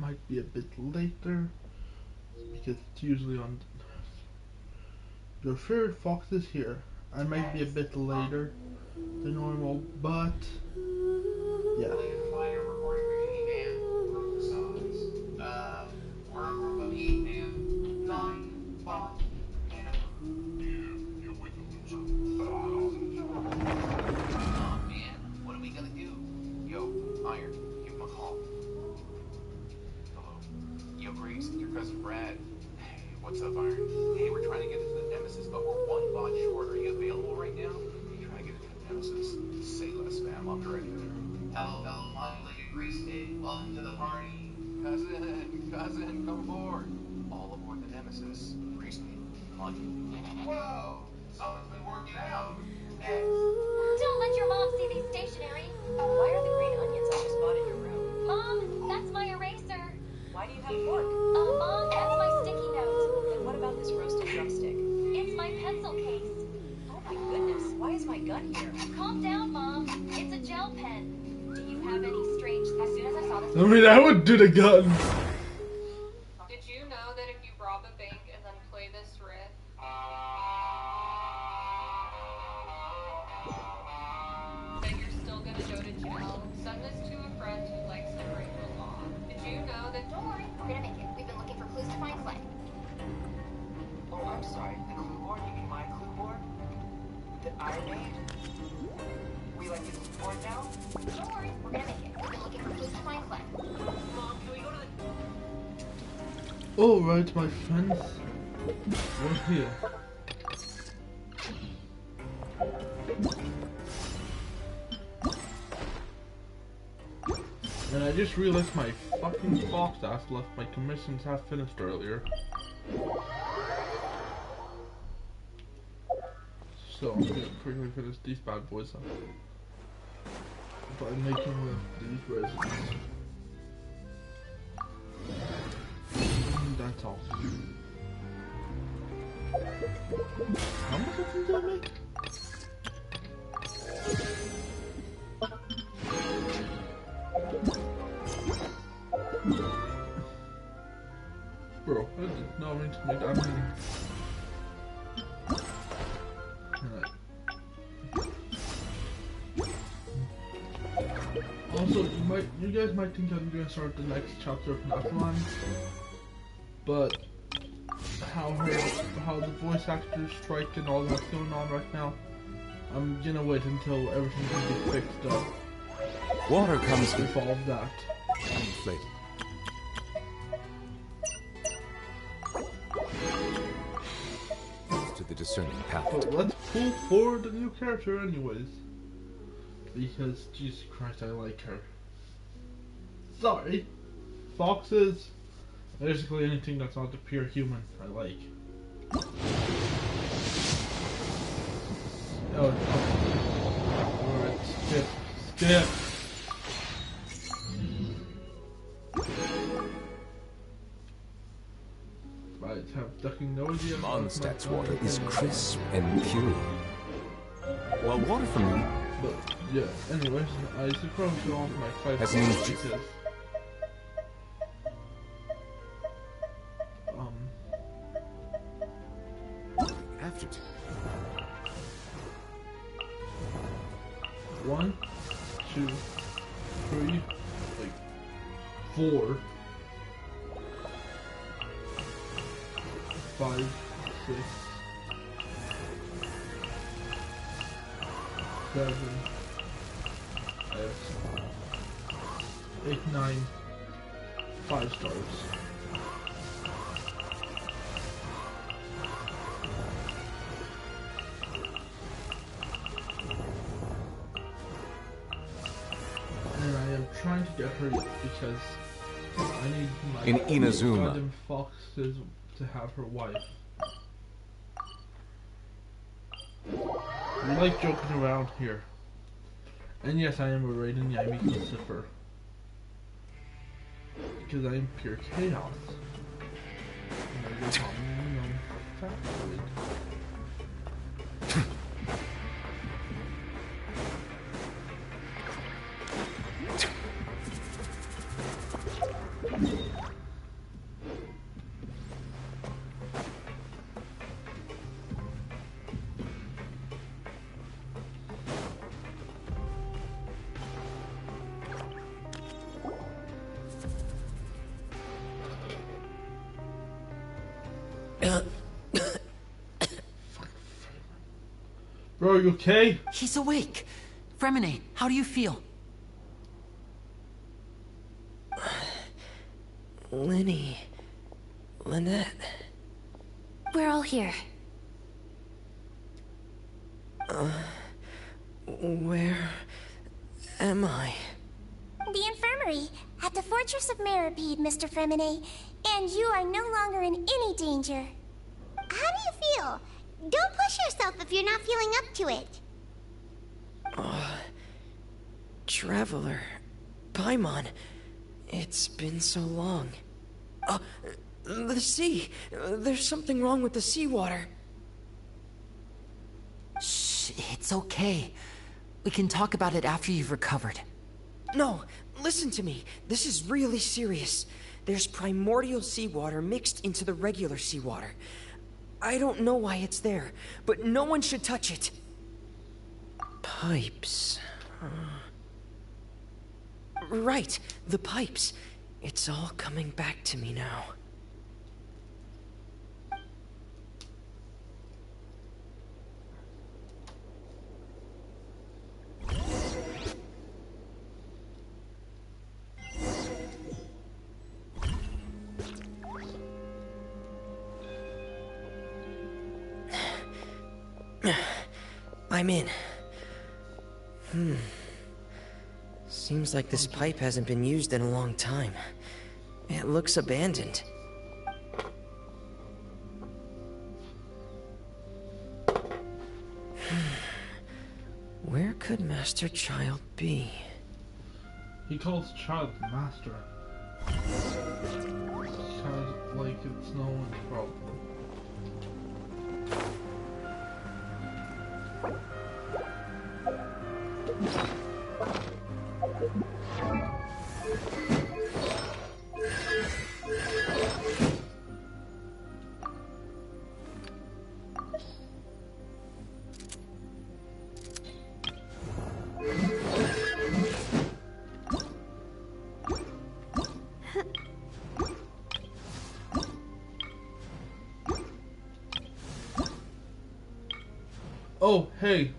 might be a bit later because it's usually on. Your favorite fox is here. I might be a bit later than normal, but yeah. What's up, Iron? Hey, we're trying to get into the Nemesis, but we're one bot short. Are you available right now? You try to get into the Nemesis. Say less, fam. I'll be right there. Hello, my lady Grease Pig. Welcome to the party. Cousin, come aboard. All aboard the Nemesis. Grease Pig, lucky. Whoa! Someone's been working out. Next. Don't let your mom see these stationery. Why are the green onions I just bought in your room? Mom, that's my eraser. Why do you have a fork? Mom, that's my sticky note. And what about this roasted drumstick? It's my pencil case. Oh my goodness, why is my gun here? Calm down, Mom. It's a gel pen. Do you have any strange... As soon as I saw this... I mean, I would do the gun. Did you know that if you rob a bank and then play this riff, that you're still gonna go to jail? Send this to a friend who likes to break the law. Did you know that... Don't worry, we're gonna make it. We've been looking for clues to find Clay. Oh, I'm sorry. The clue board? You mean my clue board? That I made? We like the clue board now? Don't worry, we're gonna make it. We've been looking for clues to find Clay. Mom, can we go to the... All right, my friends, we're here. And I just realized my fucking fox ass left my commissions half finished earlier. So I'm gonna quickly finish these bad boys up by making these resins. And that's all. How much did I make? Bro, I did not mean to make that many. Also, you guys might think I'm gonna start the next chapter of Northland, but how the voice actors strike and all that's going on right now, I'm gonna wait until everything can be fixed up. Water comes with all of that. Inflated. To the discerning palate. But let's pull forward the new character anyways. Because, Jesus Christ, I like her. Sorry. Foxes. Basically anything that's not a pure human, I like. Oh, alright, skip. Right, have ducking no idea. Mondstadt's water is crisp and pure. While water from... But, yeah, anyways, I suppose go on to my 5 Has an because... After two. 1, 2, 3, like 4, 5, 6, 7, 8, 9, 5 stars. And I am trying to get her because I need my In Inazuma. goddamn foxes to have her wife. We like joking around here. And yes, I am a Raiden Yami Lucifer. Because I am pure chaos. And I call me, factoid. Bro, you okay? He's awake. Fremine, how do you feel? Lenny. Lynette. We're all here. Where am I? The infirmary, at the Fortress of Meripede, Mr. Fremine. And you are no longer in any danger. How do you feel? Don't push yourself if you're not feeling up to it. Traveler. Paimon. It's been so long. The sea. There's something wrong with the seawater. Shh, it's okay. We can talk about it after you've recovered. No, listen to me. This is really serious. There's primordial seawater mixed into the regular seawater. I don't know why it's there, but no one should touch it. Pipes. Right, the pipes. It's all coming back to me now. I'm in. Seems like this pipe hasn't been used in a long time. It looks abandoned. Where could Master Child be? He calls Child Master. Sounds like it's no one's problem. Oh, hey.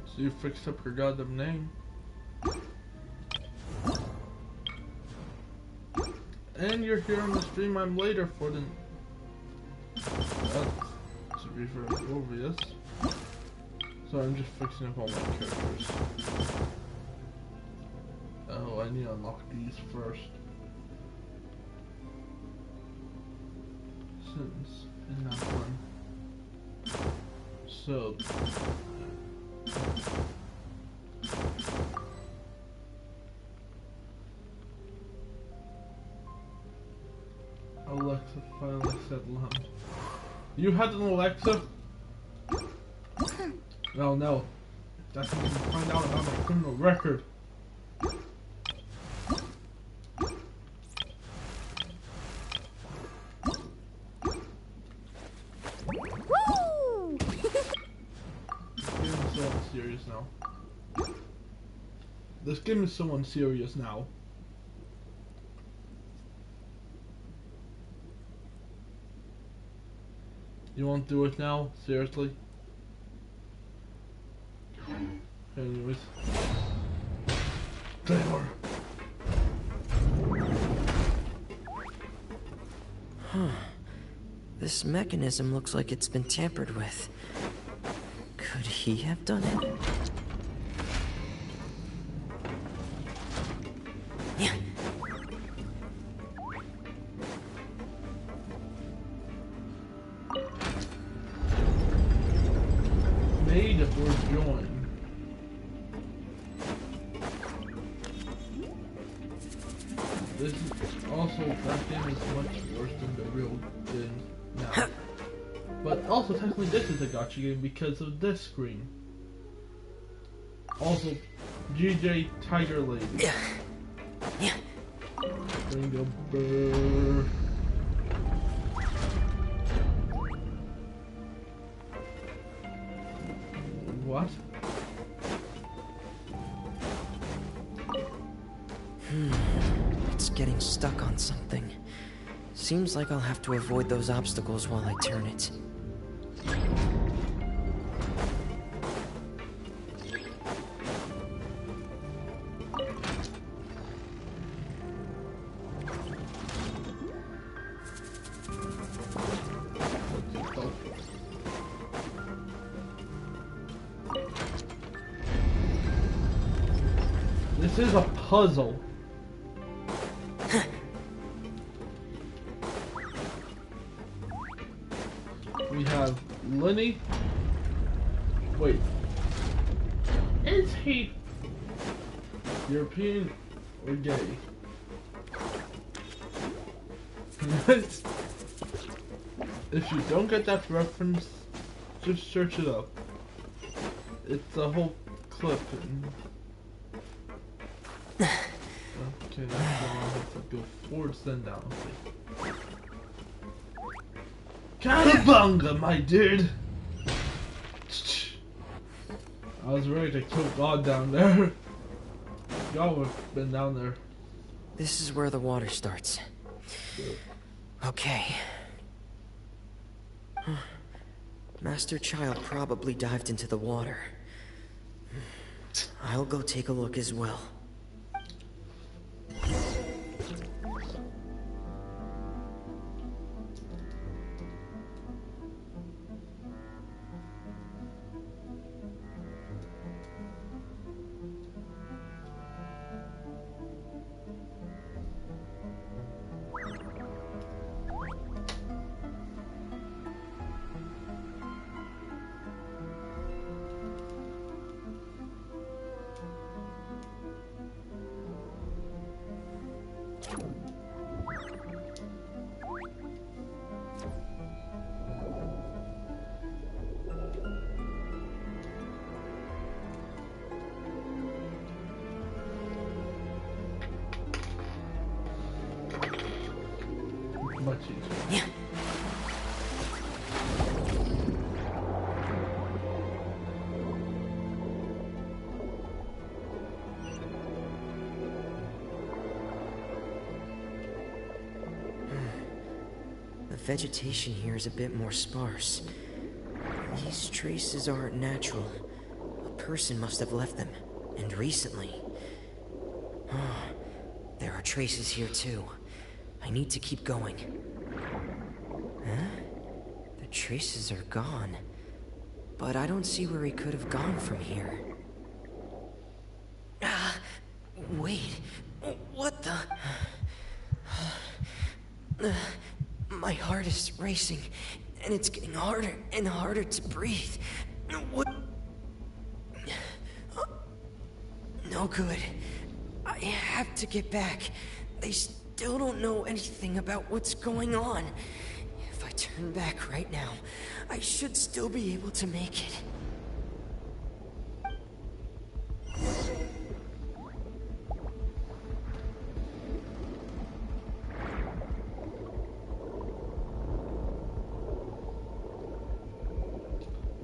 So you fixed up your goddamn name. And you're here on the stream. I'm later for the... That, to be very obvious. So I'm just fixing up all my characters. Oh, I need to unlock these first. Since in that one. So... Alexa finally said lamb. You had an Alexa? No, no. That's when you can find out about my criminal record. Woo! This game is so unserious now. You won't do it now? Seriously? Anyways. Trevor. Huh. This mechanism looks like it's been tampered with. Could he have done it? Yeah. Made or joined. This is also, that game is much worse than the real game now. But also, technically this is a gacha game because of this screen. Also, GJ Tiger Lady. Yeah. Yeah. Bring a bird. What? It's getting stuck on something. Seems like I'll have to avoid those obstacles while I turn it. This is a puzzle. We have Lenny. Wait. Is he European or gay? If you don't get that reference, just search it up. It's a whole clip. Okay, that's the one. I have to go forwards then down. Cowabunga, my dude! I was ready to kill God down there. God would have been down there. This is where the water starts. Okay. Master Child probably dived into the water. I'll go take a look as well. Much easier. Yeah. The vegetation here is a bit more sparse. These traces aren't natural. A person must have left them, and recently. There are traces here too. I need to keep going. Huh? The traces are gone. But I don't see where he could have gone from here. Wait. What the? My heart is racing, and it's getting harder and harder to breathe. What? No good. I have to get back. They still don't know anything about what's going on. If I turn back right now, I should still be able to make it.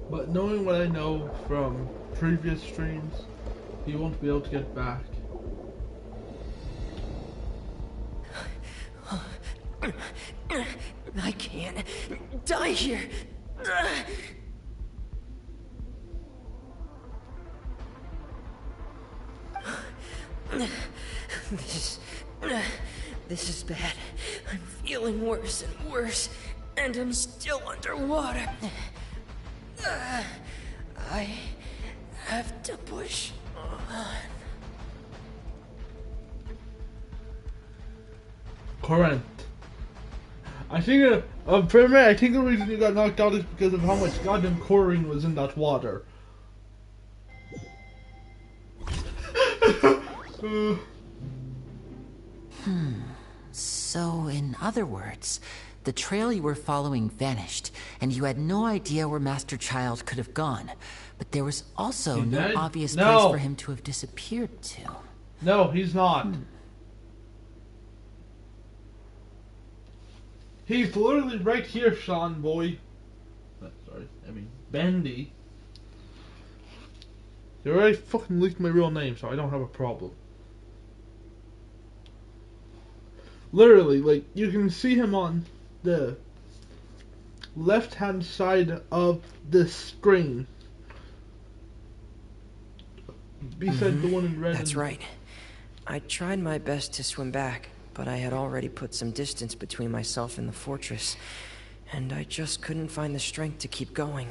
But knowing what I know from previous streams, he won't be able to get back. I can't die here. This is bad. I'm feeling worse and worse, and I'm still underwater. I have to push on. Current. I think, for a minute, I think the reason you got knocked out is because of how much goddamn chlorine was in that water. So, in other words, the trail you were following vanished, and you had no idea where Master Child could have gone. But there was also no obvious place for him to have disappeared to. No, he's not. He's literally right here, Sean boy. Sorry, I mean Bendy. You already fucking leaked my real name, so I don't have a problem. Literally, like, you can see him on the left-hand side of the screen. Beside the one in red. That's right. I tried my best to swim back, but I had already put some distance between myself and the fortress, and I just couldn't find the strength to keep going.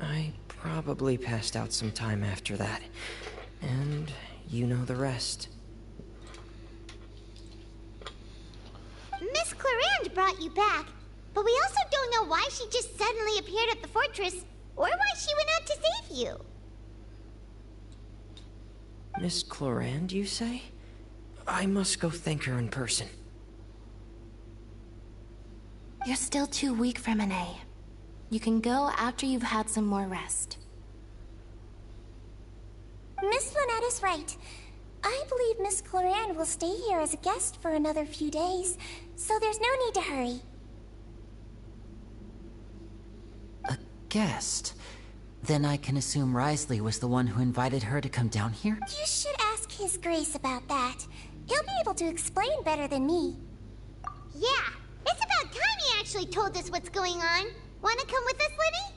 I probably passed out some time after that, and you know the rest. Miss Clarande brought you back, but we also don't know why she just suddenly appeared at the fortress, or why she went out to save you. Miss Clarande, you say? I must go thank her in person. You're still too weak, Freminet. You can go after you've had some more rest. Miss Lynette is right. I believe Miss Clarande will stay here as a guest for another few days, so there's no need to hurry. A guest? Then I can assume Risley was the one who invited her to come down here? You should ask His Grace about that. He'll be able to explain better than me. Yeah, it's about time he actually told us what's going on. Wanna come with us, Liddy?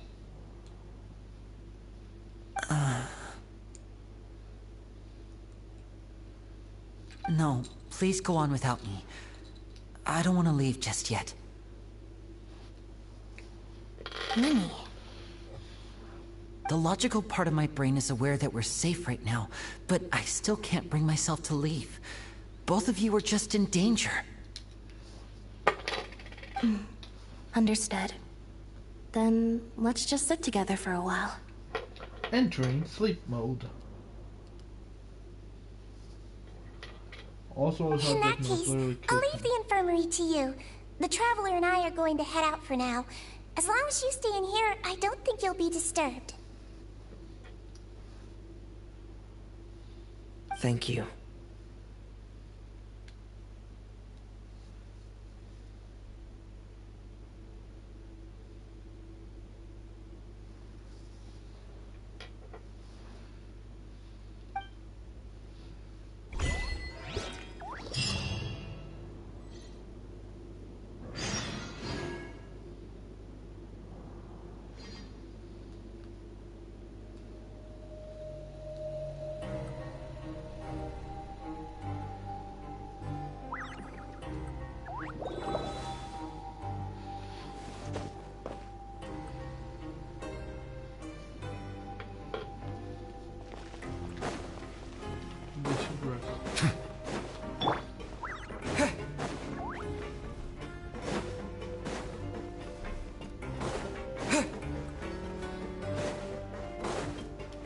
No, please go on without me. I don't want to leave just yet. Minnie. The logical part of my brain is aware that we're safe right now, but I still can't bring myself to leave. Both of you are just in danger. Understood. Then let's just sit together for a while. Entering sleep mode. Also, In that case, I'll leave the infirmary to you. The Traveler and I are going to head out for now. As long as you stay in here, I don't think you'll be disturbed. Thank you.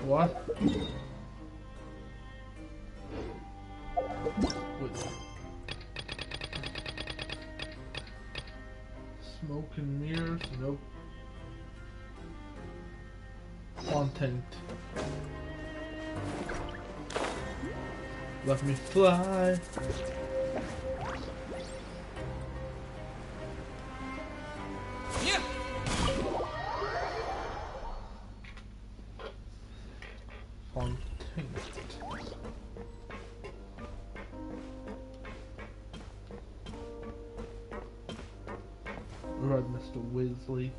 What? Wait. Smoke and mirrors? Nope. Content. Let me fly. Alright, Mr. Weasley.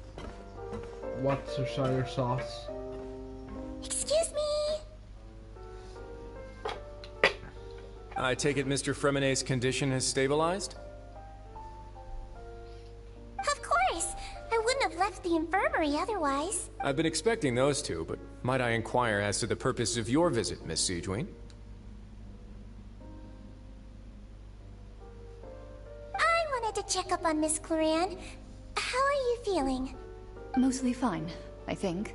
What's your cider sauce? Excuse me? I take it Mr. Freminet's condition has stabilized? Of course. I wouldn't have left the infirmary otherwise. I've been expecting those two, but might I inquire as to the purpose of your visit, Miss Seedwing? I wanted to check up on Miss Clarande. How are you feeling? Mostly fine, I think.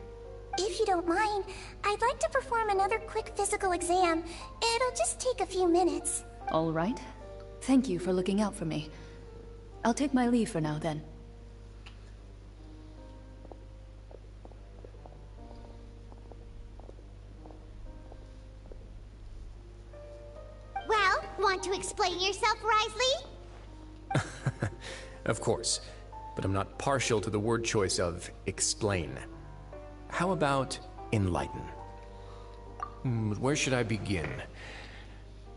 If you don't mind, I'd like to perform another quick physical exam. It'll just take a few minutes. All right. Thank you for looking out for me. I'll take my leave for now, then. Well, want to explain yourself, Risley? Of course, but I'm not partial to the word choice of explain. How about enlighten? Where should I begin?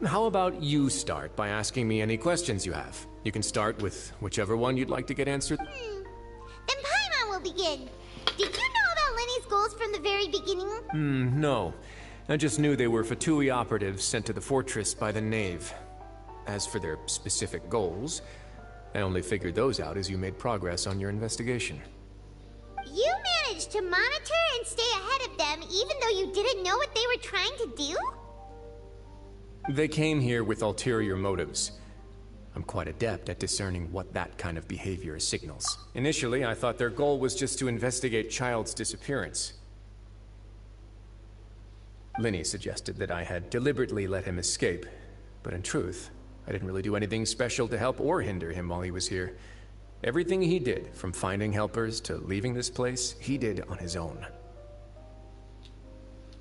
How about you start by asking me any questions you have? You can start with whichever one you'd like to get answered. Then Paimon will begin. Did you know about Lenny's goals from the very beginning? No. I just knew they were Fatui operatives sent to the fortress by the Knave. As for their specific goals, I only figured those out as you made progress on your investigation. You managed to monitor and stay ahead of them even though you didn't know what they were trying to do? They came here with ulterior motives. I'm quite adept at discerning what that kind of behavior signals. Initially, I thought their goal was just to investigate Child's disappearance. Linny suggested that I had deliberately let him escape, but in truth, I didn't really do anything special to help or hinder him while he was here. Everything he did, from finding helpers to leaving this place, he did on his own.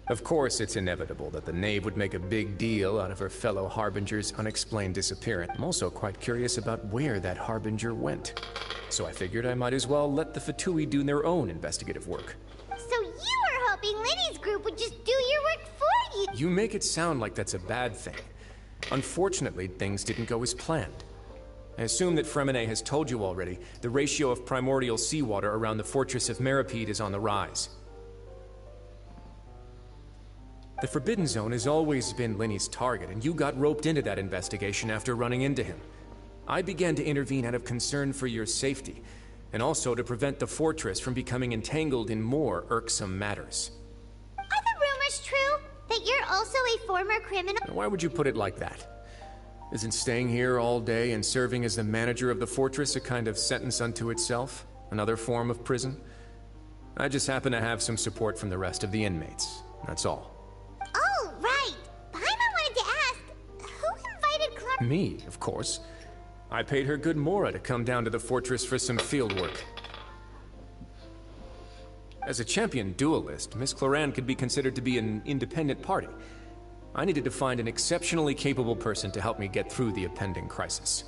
Of course, it's inevitable that the Knave would make a big deal out of her fellow Harbinger's unexplained disappearance. I'm also quite curious about where that Harbinger went. So I figured I might as well let the Fatui do their own investigative work. So you were hoping Lenny's group would just do your work for you? You make it sound like that's a bad thing. Unfortunately, things didn't go as planned. I assume that Fremine has told you already, the ratio of primordial seawater around the fortress of Meripede is on the rise. The Forbidden Zone has always been Lenny's target, and you got roped into that investigation after running into him. I began to intervene out of concern for your safety, and also to prevent the fortress from becoming entangled in more irksome matters. Are the rumors true? That you're also a former criminal? Why would you put it like that? Isn't staying here all day and serving as the manager of the fortress a kind of sentence unto itself? Another form of prison? I just happen to have some support from the rest of the inmates. That's all. Oh, right. Paimon wanted to ask, who invited Clark? Me, of course. I paid her good mora to come down to the fortress for some field work. As a champion duelist, Miss Cloran could be considered to be an independent party. I needed to find an exceptionally capable person to help me get through the impending crisis.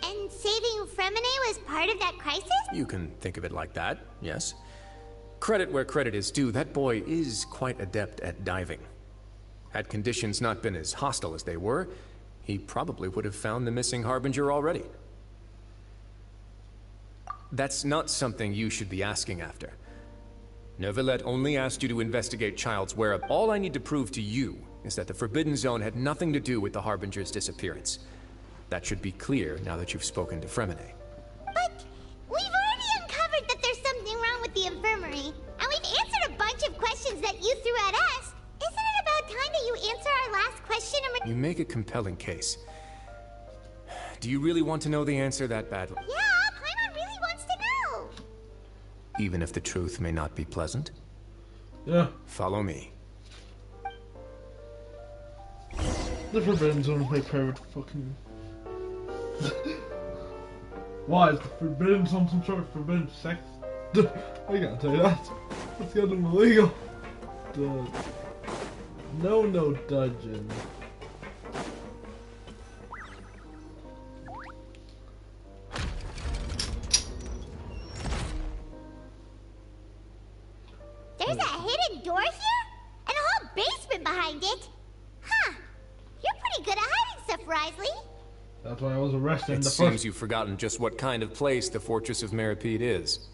And saving Fremine was part of that crisis? You can think of it like that, yes. Credit where credit is due, that boy is quite adept at diving. Had conditions not been as hostile as they were, he probably would have found the missing Harbinger already. That's not something you should be asking after. Neuvillette only asked you to investigate Child's whereabouts. All I need to prove to you is that the Forbidden Zone had nothing to do with the Harbinger's disappearance. That should be clear now that you've spoken to Fremine. But we've already uncovered that there's something wrong with the infirmary, and we've answered a bunch of questions that you threw at us. Isn't it about time that you answer our last question and You make a compelling case. Do you really want to know the answer that badly? Yeah, Paimon really wants to know. Even if the truth may not be pleasant? Yeah. Follow me. The Forbidden Zone is my favorite fucking... Why is the Forbidden Zone some sort of forbidden sex? I can't tell you that. That's kind of illegal. No dungeon. There's a hidden door here? And a whole basement behind it? Huh. You're pretty good at hiding stuff, Risley. That's why I was arrested in It the seems first... you've forgotten just what kind of place the Fortress of Meripede is.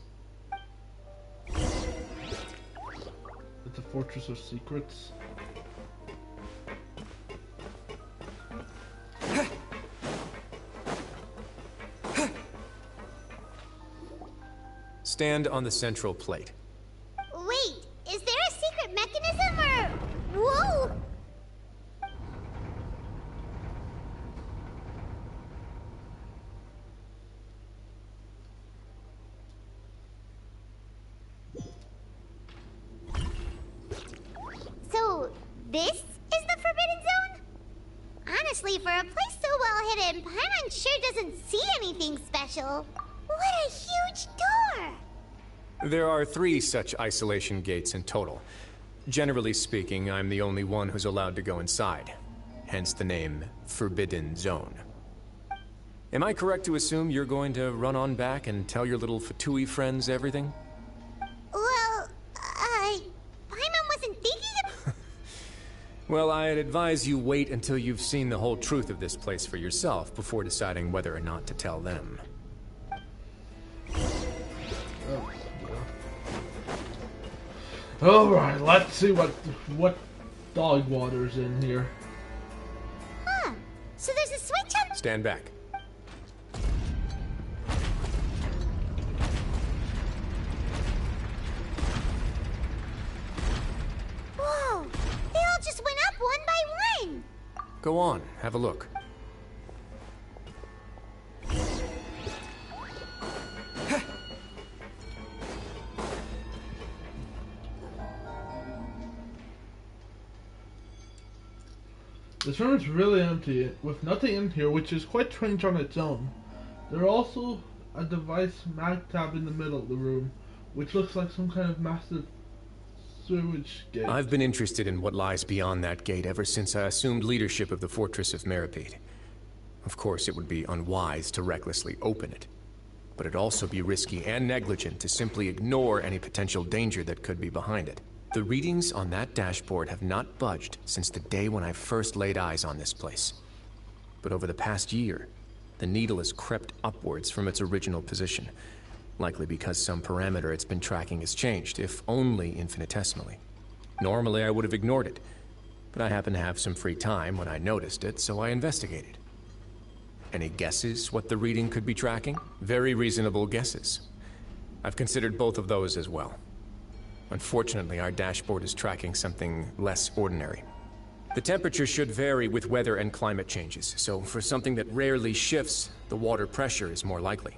It's a fortress of secrets. Stand on the central plate. Wait, is there a secret mechanism or... Whoa! So, this is the Forbidden Zone? Honestly, for a place so well hidden, Paimon sure doesn't see anything special. What a huge door! There are 3 such isolation gates in total. Generally speaking, I'm the only one who's allowed to go inside. Hence the name Forbidden Zone. Am I correct to assume you're going to run on back and tell your little Fatui friends everything? Well, Well, I'd advise you wait until you've seen the whole truth of this place for yourself before deciding whether or not to tell them. Alright, let's see what dog water's in here. Huh. So there's a switch on... Stand back. Whoa! They all just went up one by one! Go on, have a look. This room is really empty, with nothing in here, which is quite strange on its own. There are also a device mag tab in the middle of the room, which looks like some kind of massive sewage gate. I've been interested in what lies beyond that gate ever since I assumed leadership of the Fortress of Meripede. Of course, it would be unwise to recklessly open it, but it'd also be risky and negligent to simply ignore any potential danger that could be behind it. The readings on that dashboard have not budged since the day when I first laid eyes on this place. But over the past year, the needle has crept upwards from its original position, likely because some parameter it's been tracking has changed, if only infinitesimally. Normally I would have ignored it, but I happened to have some free time when I noticed it, so I investigated. Any guesses what the reading could be tracking? Very reasonable guesses. I've considered both of those as well. Unfortunately, our dashboard is tracking something less ordinary. The temperature should vary with weather and climate changes, so for something that rarely shifts, the water pressure is more likely.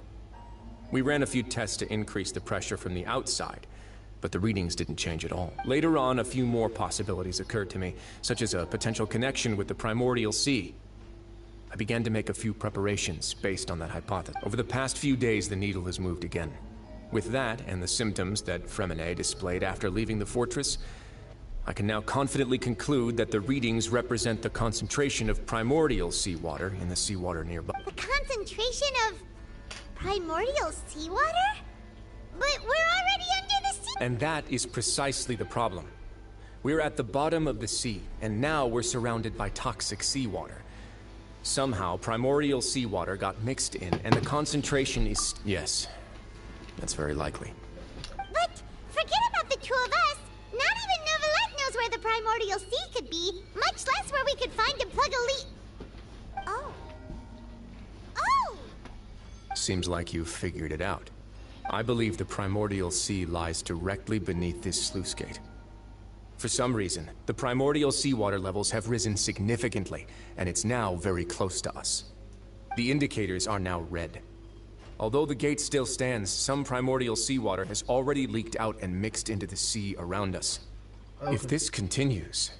We ran a few tests to increase the pressure from the outside, but the readings didn't change at all. Later on, a few more possibilities occurred to me, such as a potential connection with the primordial sea. I began to make a few preparations based on that hypothesis. Over the past few days, the needle has moved again. With that, and the symptoms that Fremine displayed after leaving the fortress, I can now confidently conclude that the readings represent the concentration of primordial seawater in the seawater nearby. The concentration of primordial seawater? But we're already under the sea! And that is precisely the problem. We're at the bottom of the sea, and now we're surrounded by toxic seawater. Somehow, primordial seawater got mixed in, and the concentration is... Yes. That's very likely. But forget about the two of us. Not even Novelette knows where the primordial sea could be, much less where we could find and plug a leak. Oh. Oh! Seems like you've figured it out. I believe the primordial sea lies directly beneath this sluice gate. For some reason, the primordial seawater levels have risen significantly, and it's now very close to us. The indicators are now red. Although the gate still stands, some primordial seawater has already leaked out and mixed into the sea around us. Okay. If this continues,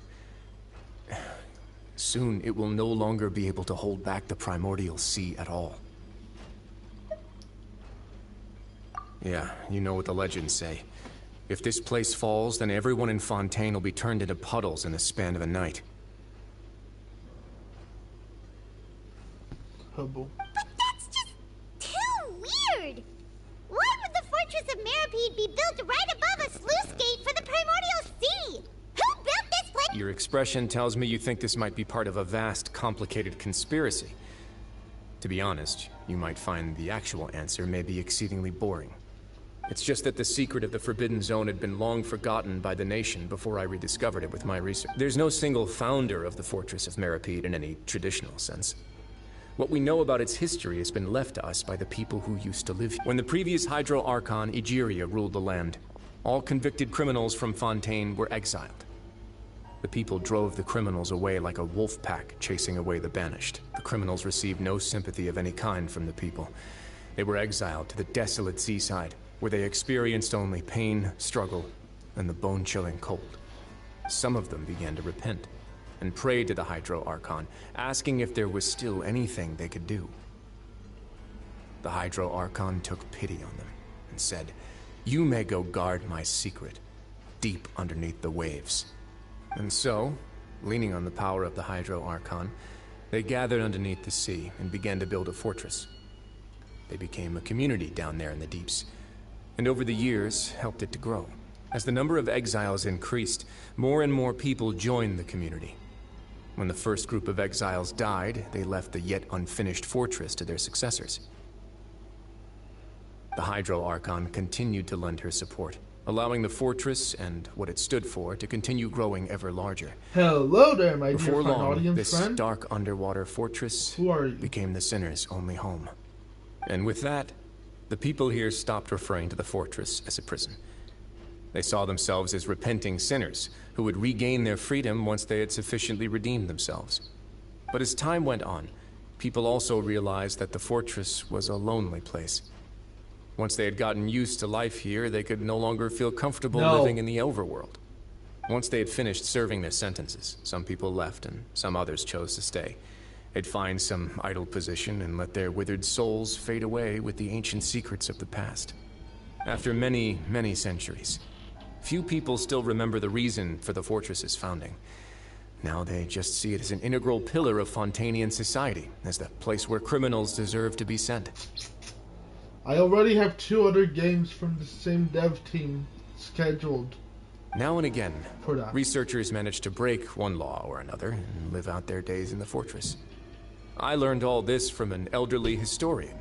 soon it will no longer be able to hold back the primordial sea at all. Yeah, you know what the legends say. If this place falls, then everyone in Fontaine will be turned into puddles in the span of a night. Hubble. But that's just too weird! Why would the Fortress of Meripede be built right above a sluice gate for the primordial sea? Who built this place? Your expression tells me you think this might be part of a vast, complicated conspiracy. To be honest, you might find the actual answer may be exceedingly boring. It's just that the secret of the Forbidden Zone had been long forgotten by the nation before I rediscovered it with my research. There's no single founder of the Fortress of Meripede in any traditional sense. What we know about its history has been left to us by the people who used to live here. When the previous Hydro Archon, Egeria, ruled the land, all convicted criminals from Fontaine were exiled. The people drove the criminals away like a wolf pack chasing away the banished. The criminals received no sympathy of any kind from the people. They were exiled to the desolate seaside, where they experienced only pain, struggle, and the bone-chilling cold. Some of them began to repent and prayed to the Hydro Archon, asking if there was still anything they could do. The Hydro Archon took pity on them and said, "You may go guard my secret, deep underneath the waves." And so, leaning on the power of the Hydro Archon, they gathered underneath the sea and began to build a fortress. They became a community down there in the deeps, and over the years helped it to grow. As the number of exiles increased, more and more people joined the community, When the first group of exiles died, they left the yet unfinished fortress to their successors. The Hydro Archon continued to lend her support, allowing the fortress and what it stood for to continue growing ever larger. Hello there, my Before dear fine long, audience this friend. dark underwater fortress Who are you? became the sinner's only home. And with that, the people here stopped referring to the fortress as a prison. They saw themselves as repenting sinners who would regain their freedom once they had sufficiently redeemed themselves. But as time went on, people also realized that the fortress was a lonely place. Once they had gotten used to life here, they could no longer feel comfortable living in the overworld. Once they had finished serving their sentences, some people left and some others chose to stay. They'd find some idle position and let their withered souls fade away with the ancient secrets of the past. After many, many centuries, few people still remember the reason for the fortress's founding. Now they just see it as an integral pillar of Fontainian society, as the place where criminals deserve to be sent. I already have 2 other games from the same dev team scheduled. Now and again, for that. Researchers manage to break one law or another and live out their days in the fortress. I learned all this from an elderly historian.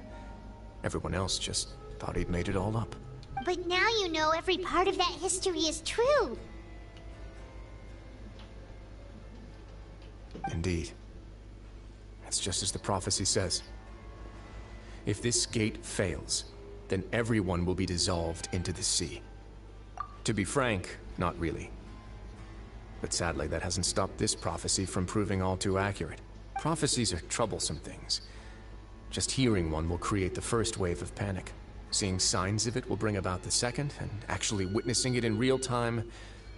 Everyone else just thought he'd made it all up. But now you know every part of that history is true. Indeed. It's just as the prophecy says. If this gate fails, then everyone will be dissolved into the sea. To be frank, not really. But sadly, that hasn't stopped this prophecy from proving all too accurate. Prophecies are troublesome things. Just hearing one will create the first wave of panic. Seeing signs of it will bring about the second, and actually witnessing it in real time,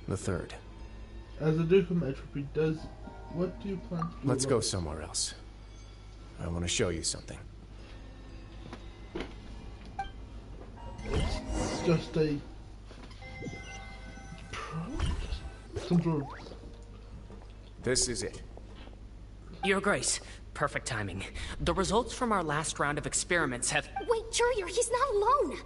the third. As the Duke of Entropy does, what do you plan to do? Let's go somewhere else. I want to show you something. It's just a... some sort of... This is it. Your Grace, perfect timing. The results from our last round of experiments have... Wait, Jurier, he's not alone.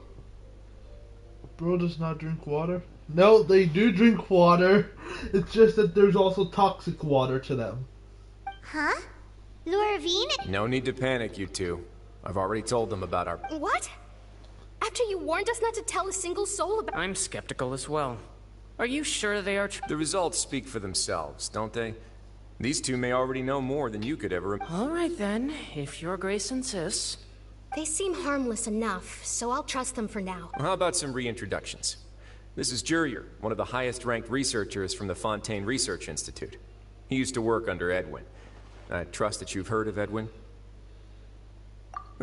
Bro does not drink water? No, they do drink water. It's just that there's also toxic water to them. Huh? Lorvine? No need to panic, you two. I've already told them about our... What? After you warned us not to tell a single soul about... I'm skeptical as well. Are you sure they are The results speak for themselves, don't they? These two may already know more than you could ever... All right then, if Your Grace insists. They seem harmless enough, so I'll trust them for now. How about some reintroductions? This is Jurier, one of the highest-ranked researchers from the Fontaine Research Institute. He used to work under Edwin. I trust that you've heard of Edwin?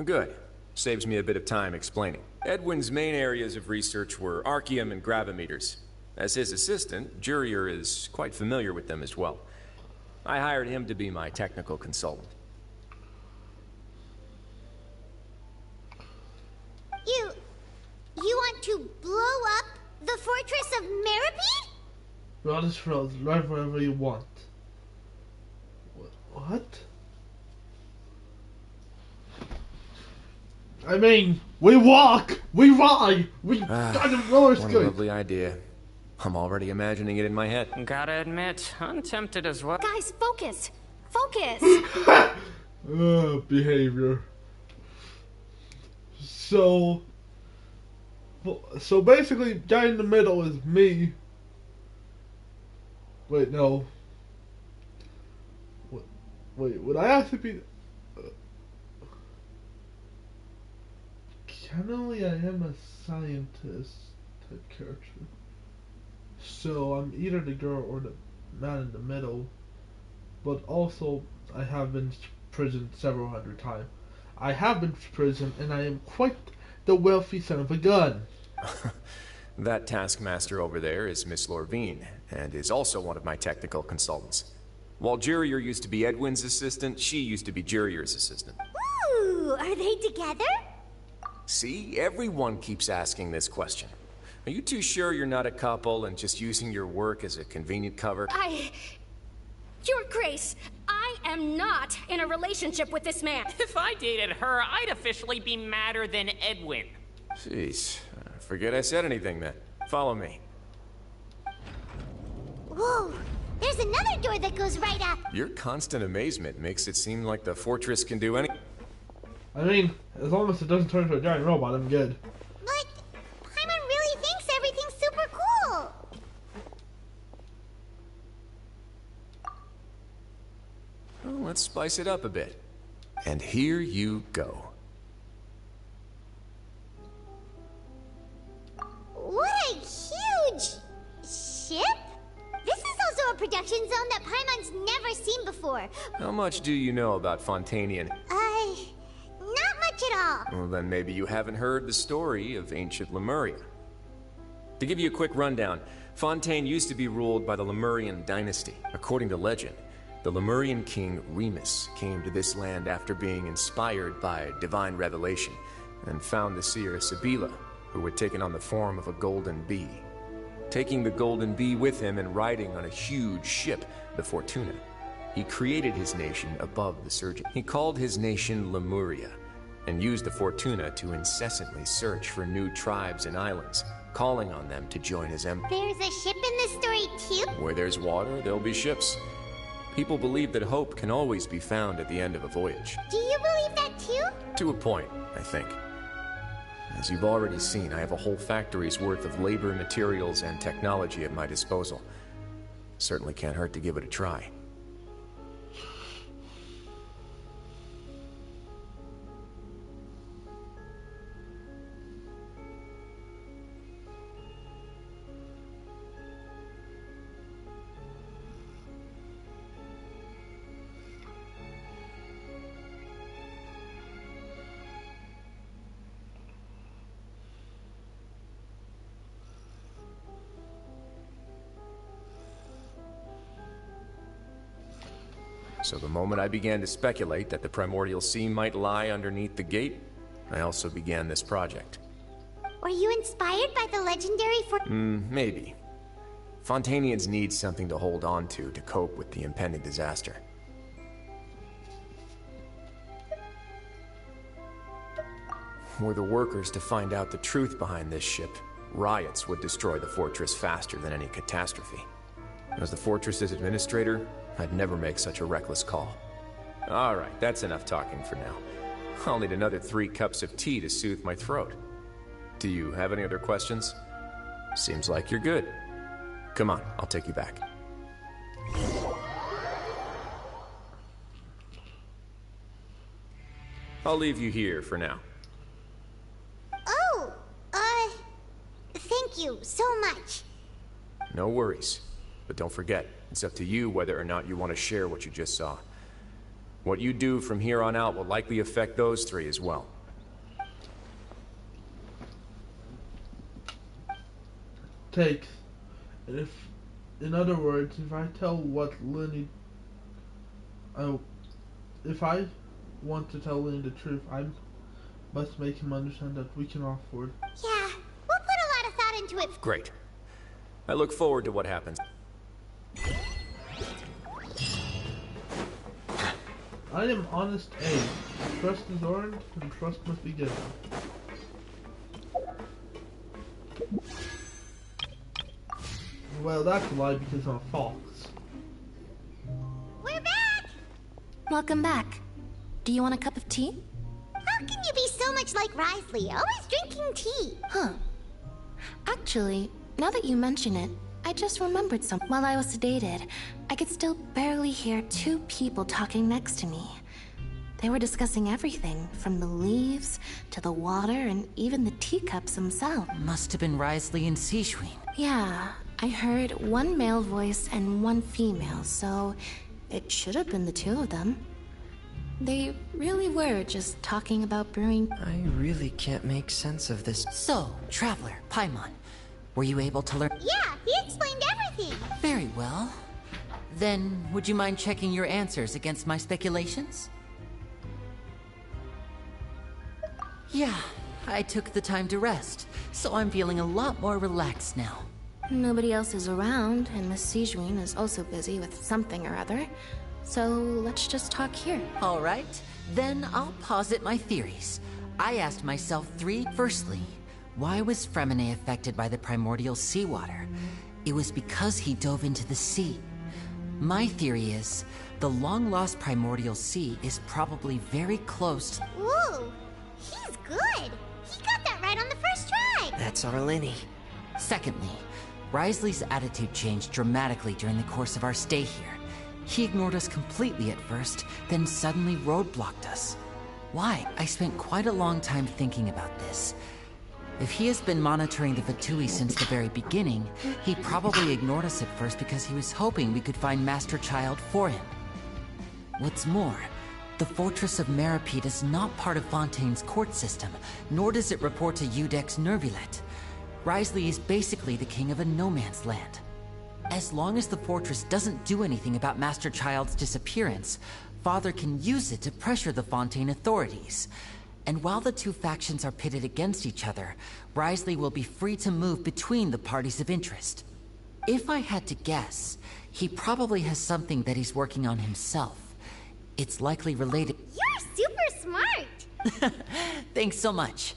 Good. Saves me a bit of time explaining. Edwin's main areas of research were archaeum and gravimeters. As his assistant, Jurier is quite familiar with them as well. I hired him to be my technical consultant. You want to blow up the fortress of Meripede? Rod is frozen. Drive wherever you want. What? I mean, we walk, we ride, we kind of roller skate. What a lovely idea. I'm already imagining it in my head. Gotta admit, I'm tempted as well. Guys, focus! Focus! Behavior. So basically, guy in the middle is me. Wait, no. Wait, would I actually be... Canonically, I am a scientist type character. So, I'm either the girl or the man in the middle. But also, I have been to prison several hundred times. I have been to prison, and I am quite the wealthy son of a gun. That taskmaster over there is Miss Lorvine, and is also one of my technical consultants. While Jurier used to be Edwin's assistant, she used to be Jurier's assistant. Ooh, are they together? See, everyone keeps asking this question. Are you too sure you're not a couple and just using your work as a convenient cover? Your Grace, I am not in a relationship with this man. If I dated her, I'd officially be madder than Edwin. Jeez, forget I said anything then. Follow me. Whoa, There's another door that goes right up. Your constant amazement makes it seem like the fortress can do any... I mean, as long as it doesn't turn into a giant robot, I'm good. But Paimon really thinks everything's super cool. Well, let's spice it up a bit. And here you go. What a huge ship! This is also a production zone that Paimon's never seen before. How much do you know about Fontanian? Not much at all. Well, then maybe you haven't heard the story of ancient Lemuria. To give you a quick rundown, Fontaine used to be ruled by the Lemurian dynasty. According to legend, the Lemurian king Remus came to this land after being inspired by divine revelation and found the seer Sibila, who had taken on the form of a golden bee. Taking the golden bee with him and riding on a huge ship, the Fortuna, he created his nation above the surging. He called his nation Lemuria and used the Fortuna to incessantly search for new tribes and islands, calling on them to join his empire. There's a ship in this story too? Where there's water, there'll be ships. People believe that hope can always be found at the end of a voyage. Do you believe that too? To a point, I think. As you've already seen, I have a whole factory's worth of labor, materials, and technology at my disposal. Certainly can't hurt to give it a try. So the moment I began to speculate that the primordial sea might lie underneath the gate, I also began this project. Were you inspired by the legendary Maybe. Fontanians need something to hold on to cope with the impending disaster. Were the workers to find out the truth behind this ship, riots would destroy the fortress faster than any catastrophe. As the fortress's administrator, I'd never make such a reckless call. All right, that's enough talking for now. I'll need another 3 cups of tea to soothe my throat. Do you have any other questions? Seems like you're good. Come on, I'll take you back. I'll leave you here for now. Oh, thank you so much. No worries. But don't forget, it's up to you whether or not you want to share what you just saw. What you do from here on out will likely affect those 3 as well. Takes. And in other words, if I tell what Lenny... if I want to tell Lenny the truth, I must make him understand that we cannot afford. Yeah, we'll put a lot of thought into it. Great. I look forward to what happens. I am honest A. Trust is earned, and trust must be given. Well, that's a lie because I'm a fox. We're back! Welcome back. Do you want a cup of tea? How can you be so much like Risley, always drinking tea? Huh. Actually, now that you mention it, I just remembered something. While I was sedated, I could still barely hear 2 people talking next to me. They were discussing everything, from the leaves to the water and even the teacups themselves. Must have been Risley and Seishween. Yeah, I heard 1 male voice and 1 female, so it should have been the 2 of them. They really were just talking about brewing. I really can't make sense of this. So, Traveler, Paimon, were you able to learn? Yeah, he explained everything. Very well. Then, would you mind checking your answers against my speculations? Yeah, I took the time to rest, so I'm feeling a lot more relaxed now. Nobody else is around, and Miss Sejuin is also busy with something or other. So let's just talk here. All right, then I'll posit my theories. I asked myself 3. Firstly, why was Fremine affected by the primordial seawater? It was because he dove into the sea. My theory is, the long-lost primordial sea is probably very close. Ooh, he's good. He got that right on the first try. That's our Lenny. Secondly, Wriothesley's attitude changed dramatically during the course of our stay here. He ignored us completely at first, then suddenly roadblocked us. Why? I spent quite a long time thinking about this. If he has been monitoring the Fatui since the very beginning, he probably ignored us at first because he was hoping we could find Master Child for him. What's more, the Fortress of Meripede is not part of Fontaine's court system, nor does it report to Udex Nervulet. Wriothesley is basically the king of a no-man's land. As long as the fortress doesn't do anything about Master Child's disappearance, Father can use it to pressure the Fontaine authorities. And while the two factions are pitted against each other, Wriothesley will be free to move between the parties of interest. If I had to guess, he probably has something that he's working on himself. It's likely related— You're super smart! Thanks so much.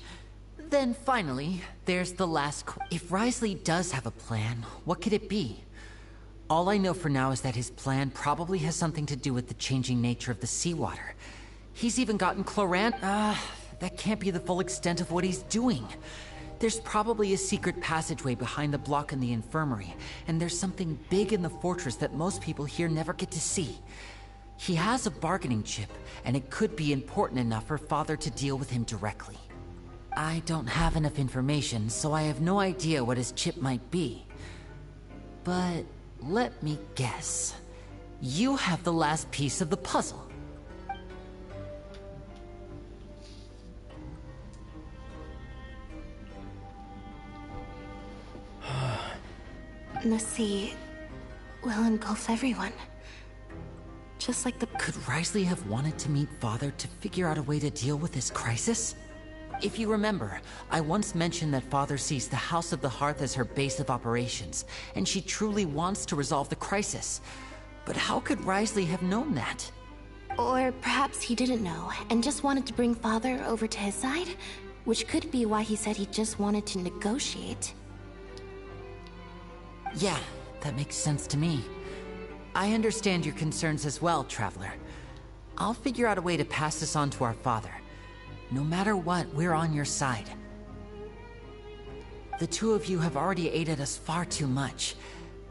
Then finally, there's the last if Wriothesley does have a plan, what could it be? All I know for now is that his plan probably has something to do with the changing nature of the seawater. He's even gotten that can't be the full extent of what he's doing. There's probably a secret passageway behind the block in the infirmary, and there's something big in the fortress that most people here never get to see. He has a bargaining chip, and it could be important enough for Father to deal with him directly. I don't have enough information, so I have no idea what his chip might be. But let me guess. You have the last piece of the puzzle. The sea will engulf everyone. Just like the— Could Wriothesley have wanted to meet Father to figure out a way to deal with this crisis? If you remember, I once mentioned that Father sees the House of the Hearth as her base of operations, and she truly wants to resolve the crisis. But how could Wriothesley have known that? Or perhaps he didn't know, and just wanted to bring Father over to his side? Which could be why he said he just wanted to negotiate. Yeah, that makes sense to me. I understand your concerns as well, Traveler. I'll figure out a way to pass this on to our father. No matter what, we're on your side. The two of you have already aided us far too much.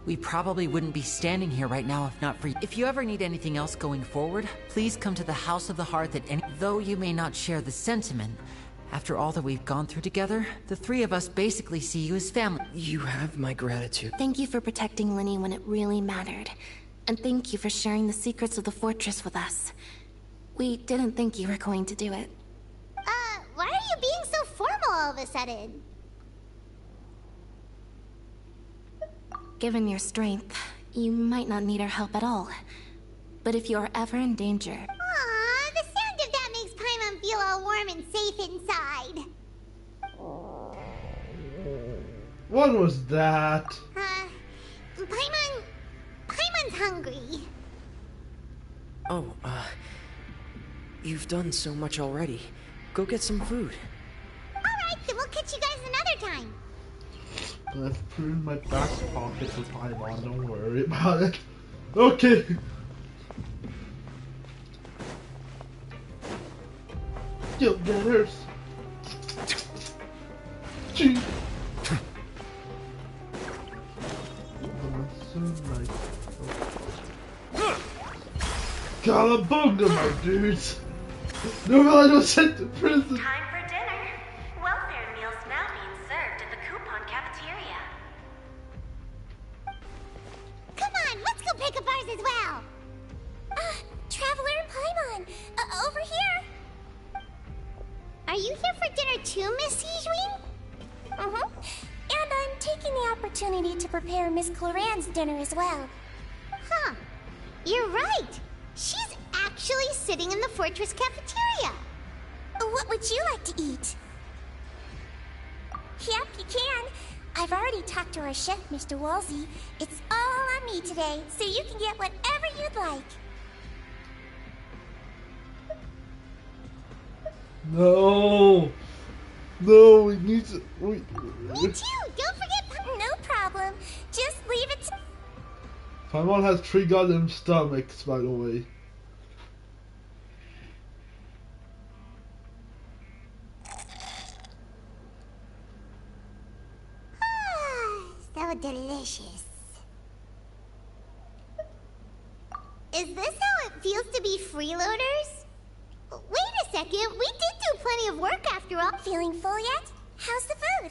We probably wouldn't be standing here right now if not for you. If you ever need anything else going forward, please come to the House of the Hearth at any— Though you may not share the sentiment, after all that we've gone through together, the three of us basically see you as family. You have my gratitude. Thank you for protecting Lenny when it really mattered. And thank you for sharing the secrets of the fortress with us. We didn't think you were going to do it. Why are you being so formal all of a sudden? Given your strength, you might not need our help at all. But if you are ever in danger— Aww, the sound of that makes Paimon feel all warm and safe inside. What was that? Paimon's hungry. Oh, you've done so much already. Go get some food. Alright, then we'll catch you guys another time. I've put it in my back pocket with Paimon, don't worry about it. Okay. Yo, getters. Gee. Cowabunga, my dudes! No, I don't sent to prison! Time for dinner. Welfare meals now being served at the coupon cafeteria. Come on, let's go pick up ours as well! Traveler and Paimon, over here! Are you here for dinner too, Miss Yijun? And I'm taking the opportunity to prepare Miss Cloran's dinner as well. Huh. You're right. She's actually sitting in the fortress cafeteria. What would you like to eat? Yep, you can. I've already talked to our chef, Mr. Wolsey. It's all on me today, so you can get whatever you'd like. No! No, we need to... Me too! Don't forget... No problem. Just leave it to... Paimon has 3 goddamn stomachs, by the way. So delicious. Is this how it feels to be freeloaders? Wait a second, we did do plenty of work after all. Feeling full yet? How's the food?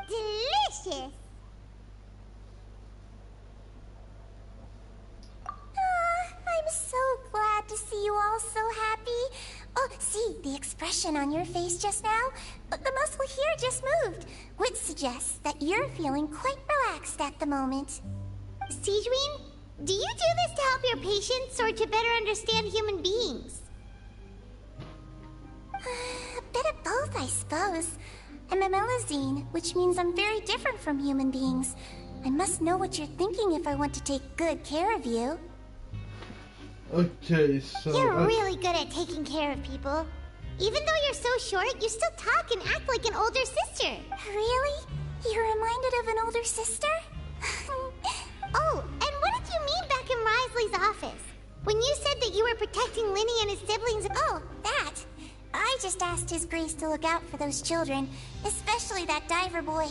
Delicious. I'm so glad to see you all so happy. Oh, see, the expression on your face just now? The muscle here just moved, which suggests that you're feeling quite relaxed at the moment. Sigewin, do you do this to help your patients or to better understand human beings? A bit of both, I suppose. I'm a Melazine, which means I'm very different from human beings. I must know what you're thinking if I want to take good care of you. Okay, so... You're really good at taking care of people. Even though you're so short, you still talk and act like an older sister. Really? You're reminded of an older sister? Oh, and what did you mean back in Risley's office? When you said that you were protecting Linny and his siblings... Oh, that. I just asked His Grace to look out for those children, especially that diver boy.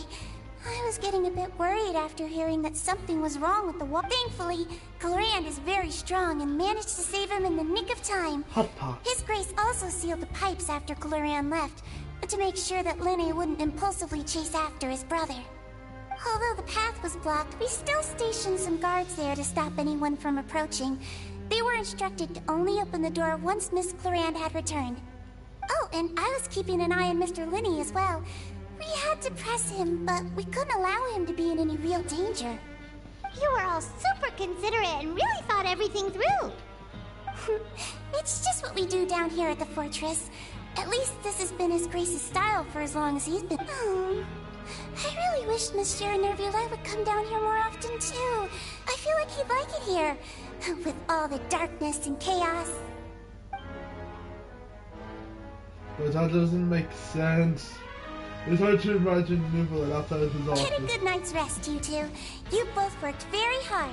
I was getting a bit worried after hearing that something was wrong with the wall. Thankfully, Glorand is very strong and managed to save him in the nick of time. His Grace also sealed the pipes after Glorand left, to make sure that Linny wouldn't impulsively chase after his brother. Although the path was blocked, we still stationed some guards there to stop anyone from approaching. They were instructed to only open the door once Miss Glorand had returned. Oh, and I was keeping an eye on Mr. Linny as well. We had to press him, but we couldn't allow him to be in any real danger. You were all super considerate and really thought everything through. It's just what we do down here at the fortress. At least this has been His Grace's style for as long as he's been. I really wish Monsieur Nervula would come down here more often too. I feel like he'd like it here, with all the darkness and chaos. But that doesn't make sense. It's hard to imagine Nubel outside of his office. Get a good night's rest, you two. You both worked very hard.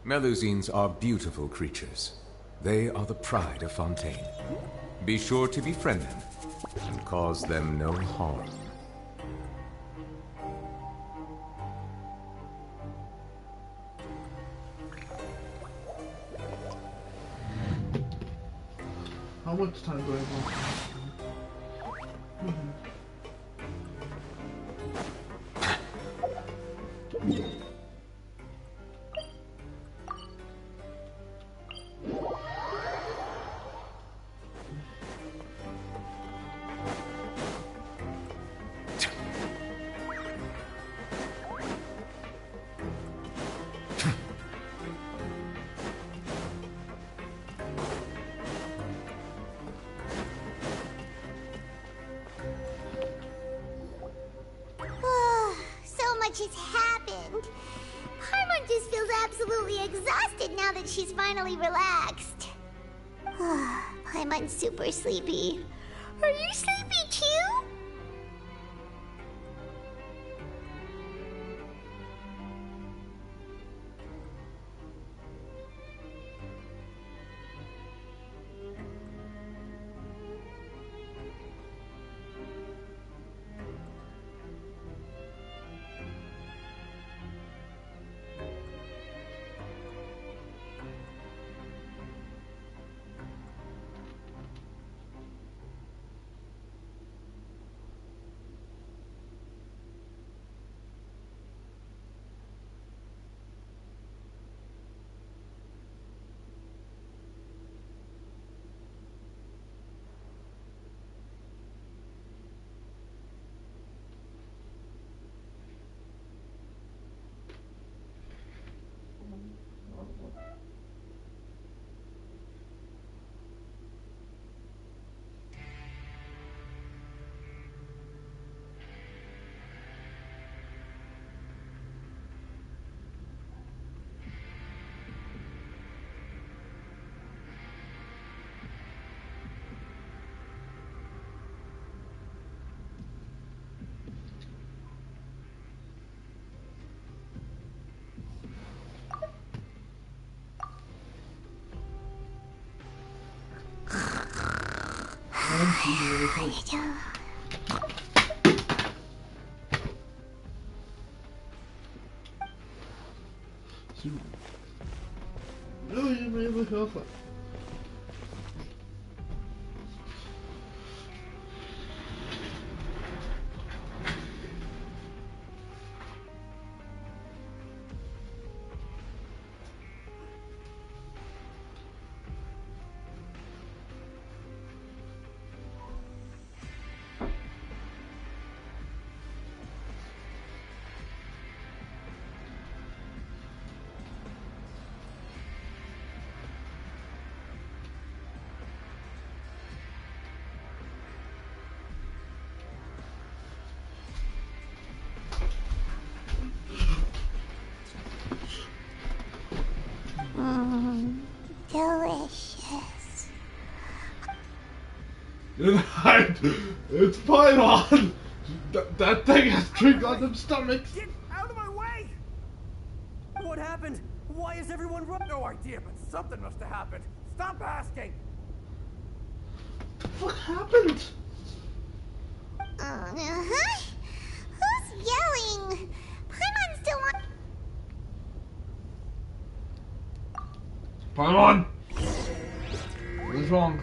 Melusines are beautiful creatures. They are the pride of Fontaine. Be sure to befriend them and cause them no harm. How much time do I have left? Has happened. Paimon just feels absolutely exhausted now that she's finally relaxed. Paimon's super sleepy. Are you sleepy too? Really, you made me feel fun. Delicious. It's Python! That thing has 3 goddamn stomachs! Get out of my way! What happened? Why is everyone running? No idea, but something must have happened. Stop asking! What happened? Uh-huh. Who's yelling? Paimon still on. Paimon! What is wrong?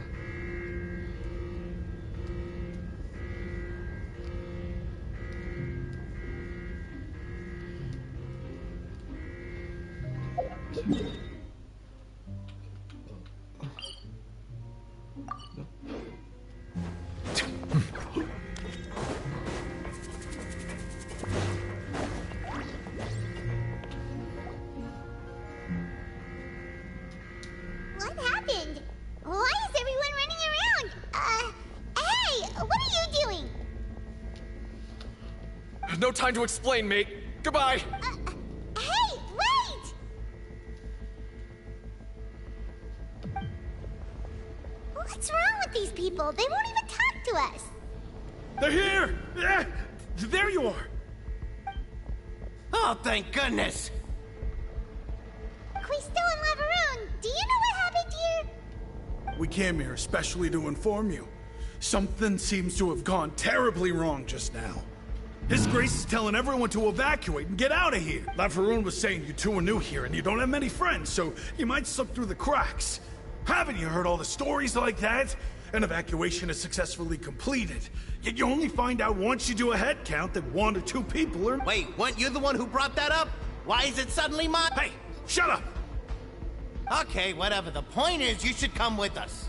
What happened? Why is everyone running around? Hey, what are you doing? No time to explain, mate. Goodbye. Hey, wait! What's wrong with these people? They won't even talk to us. They're here! There you are! Oh, thank goodness! Quisto and Lavaroon, do you know what happened here? We came here especially to inform you. Something seems to have gone terribly wrong just now. His Grace is telling everyone to evacuate and get out of here. Lavaroon was saying you two are new here and you don't have many friends, so you might slip through the cracks. Haven't you heard all the stories like that? An evacuation is successfully completed. Yet you only find out once you do a head count that 1 or 2 people are— Wait, weren't you the one who brought that up? Why is it suddenly my— Hey, shut up! Okay, whatever. The point is, you should come with us.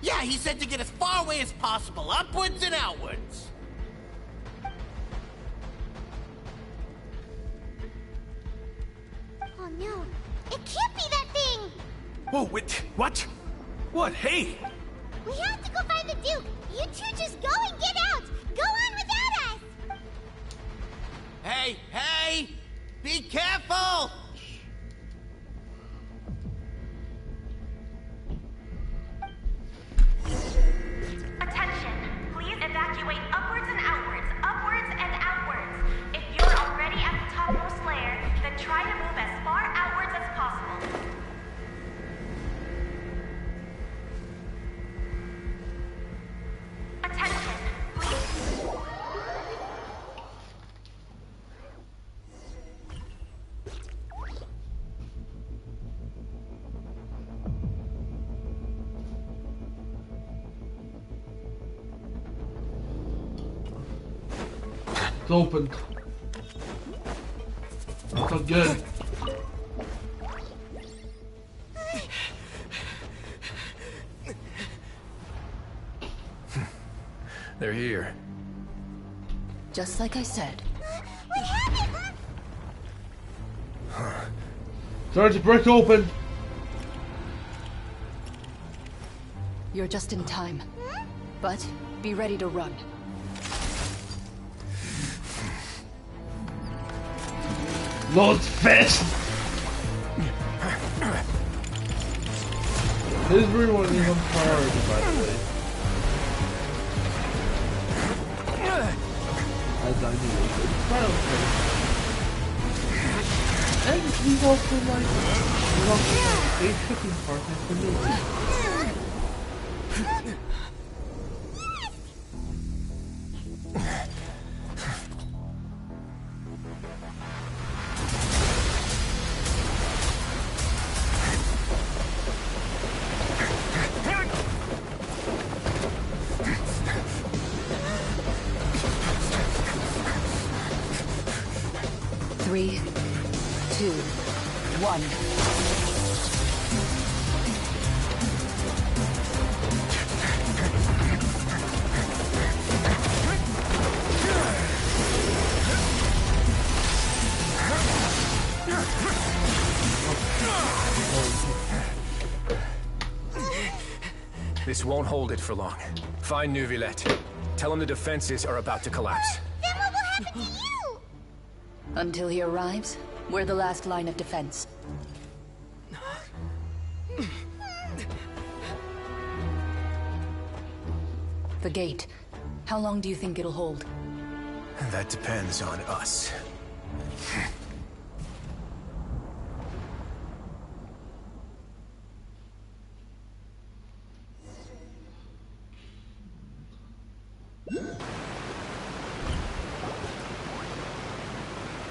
Yeah, he said to get as far away as possible, upwards and outwards. Oh no, it can't be that thing! Whoa, wait, what? What? Hey! We have to go find the Duke! You two just go and get out! Go on without us! Hey, hey! Be careful! Attention! Please evacuate upwards and outwards, upwards and outwards. If you're already at the topmost layer, then try to move as far outwards as possible. Attention! Please. It's open. That's not good. They're here. Just like I said. We have it! Starting to break open. You're just in time. But be ready to run. Lord's fist! This is really one of the priorities, by the way. As I knew it was final phase. And he's also like a shipping partner for me. Three, two, one. This won't hold it for long. Find Neuvillette. Tell him the defenses are about to collapse. Then what will happen to you? Until he arrives, we're the last line of defense. The gate. How long do you think it'll hold? That depends on us.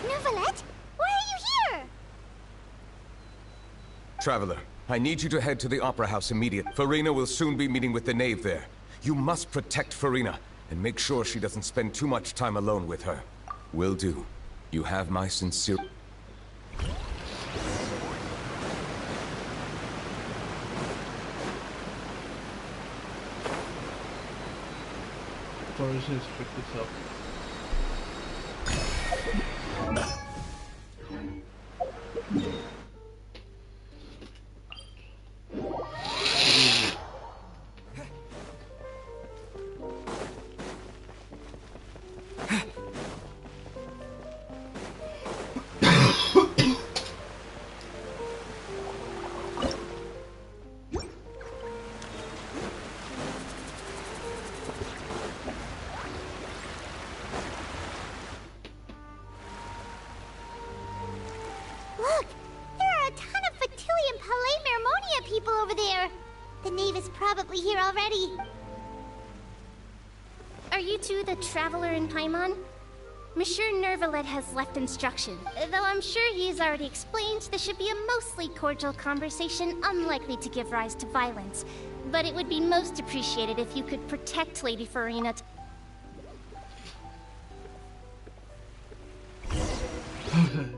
Neuvillette, why are you here? Traveler, I need you to head to the Opera House immediately. Farina will soon be meeting with the knave there. You must protect Farina, and make sure she doesn't spend too much time alone with her. Will do. You have my sincere... So I'm just gonna pick this up. Look, there are a ton of Fatilian Palais Mermonia people over there. The knave is probably here already. Are you two the traveler in Paimon? Monsieur Neuvillette has left instruction. Though I'm sure he's already explained, this should be a mostly cordial conversation, unlikely to give rise to violence. But it would be most appreciated if you could protect Lady Farina. Okay.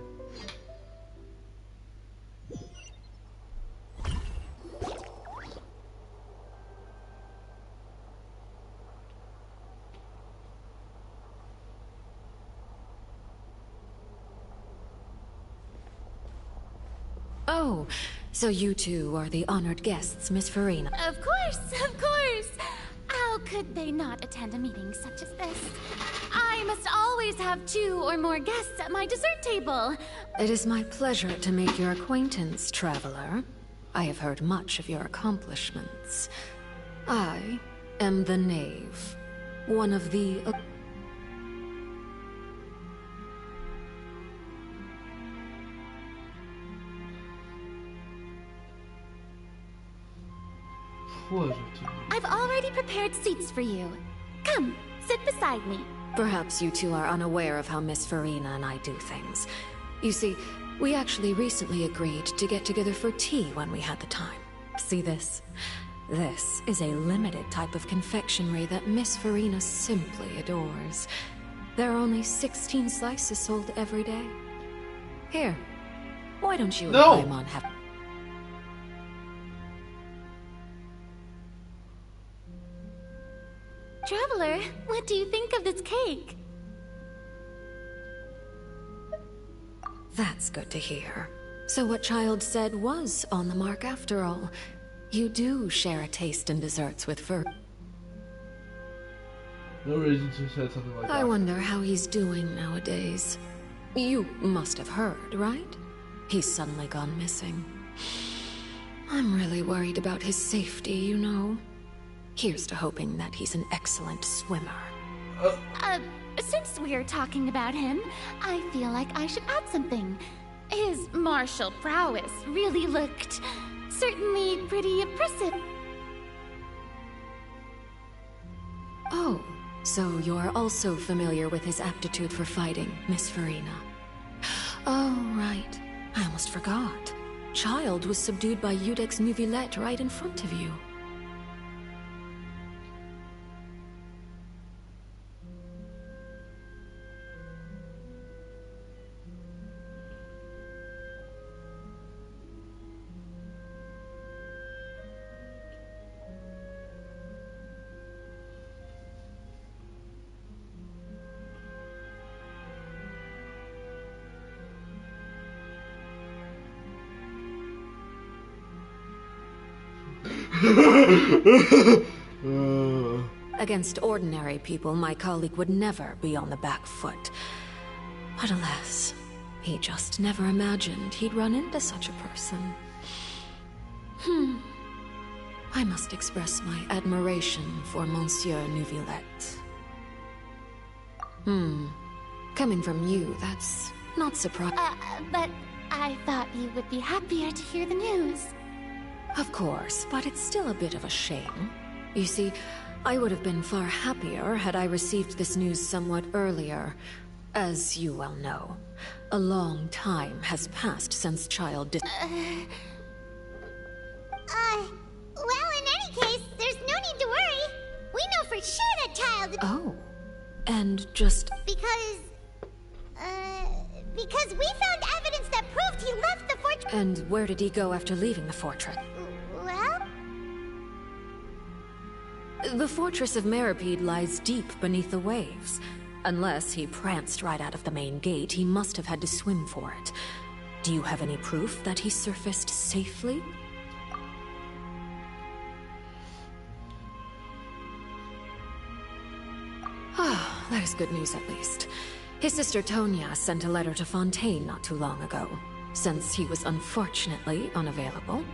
Oh, so you two are the honored guests, Miss Farina. Of course, of course. How could they not attend a meeting such as this? I must always have 2 or more guests at my dessert table. It is my pleasure to make your acquaintance, traveler. I have heard much of your accomplishments. I am the knave, one of the... Pleasure to me. I've already prepared seats for you. Come, sit beside me. Perhaps you two are unaware of how Miss Farina and I do things. You see, we actually recently agreed to get together for tea when we had the time. See this? This is a limited type of confectionery that Miss Farina simply adores. There are only 16 slices sold every day. Here, why don't you and Paimon have... Traveler, what do you think of this cake? That's good to hear. So what Child said was on the mark after all. You do share a taste in desserts with Fur. No reason to say something like that. I wonder how he's doing nowadays. You must have heard, right? He's suddenly gone missing. I'm really worried about his safety, you know. Here's to hoping that he's an excellent swimmer. Since we're talking about him, I feel like I should add something. His martial prowess really looked certainly pretty impressive. Oh, so you're also familiar with his aptitude for fighting, Miss Farina. Oh, right. I almost forgot. Child was subdued by Udex Nuvillette right in front of you. Against ordinary people, my colleague would never be on the back foot. But alas, he just never imagined he'd run into such a person. I must express my admiration for Monsieur Nuvillette. Coming from you, that's not surprising. But I thought you would be happier to hear the news. Of course, but it's still a bit of a shame. You see, I would have been far happier had I received this news somewhat earlier. As you well know, a long time has passed since Child Well, in any case, there's no need to worry. We know for sure that Child... Oh, and just... Because we found evidence that proved he left the fortress... And where did he go after leaving the fortress? Well... The fortress of Meripede lies deep beneath the waves. Unless he pranced right out of the main gate, he must have had to swim for it. Do you have any proof that he surfaced safely? Ah, that is good news at least. His sister Tonya sent a letter to Fontaine not too long ago. Since he was unfortunately unavailable,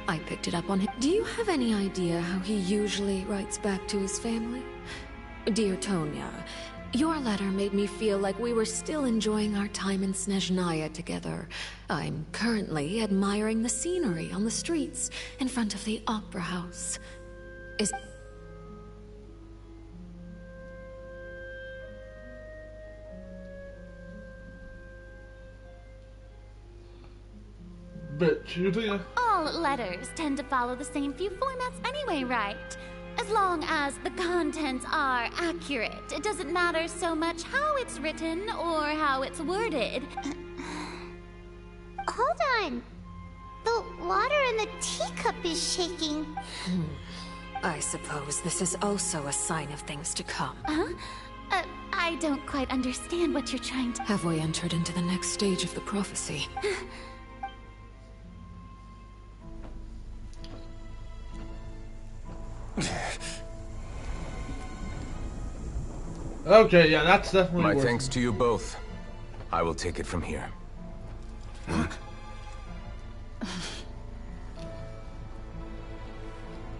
I picked it up on him. Do you have any idea how he usually writes back to his family? Dear Tonya, your letter made me feel like we were still enjoying our time in Snezhnaya together. I'm currently admiring the scenery on the streets in front of the opera house. But Julia... All letters tend to follow the same few formats anyway, right? As long as the contents are accurate, it doesn't matter so much how it's written or how it's worded. Hold on. The water in the teacup is shaking. I suppose this is also a sign of things to come. I don't quite understand what you're trying to... Have we entered into the next stage of the prophecy? Okay, yeah, that's definitely My worth thanks to you both. I will take it from here.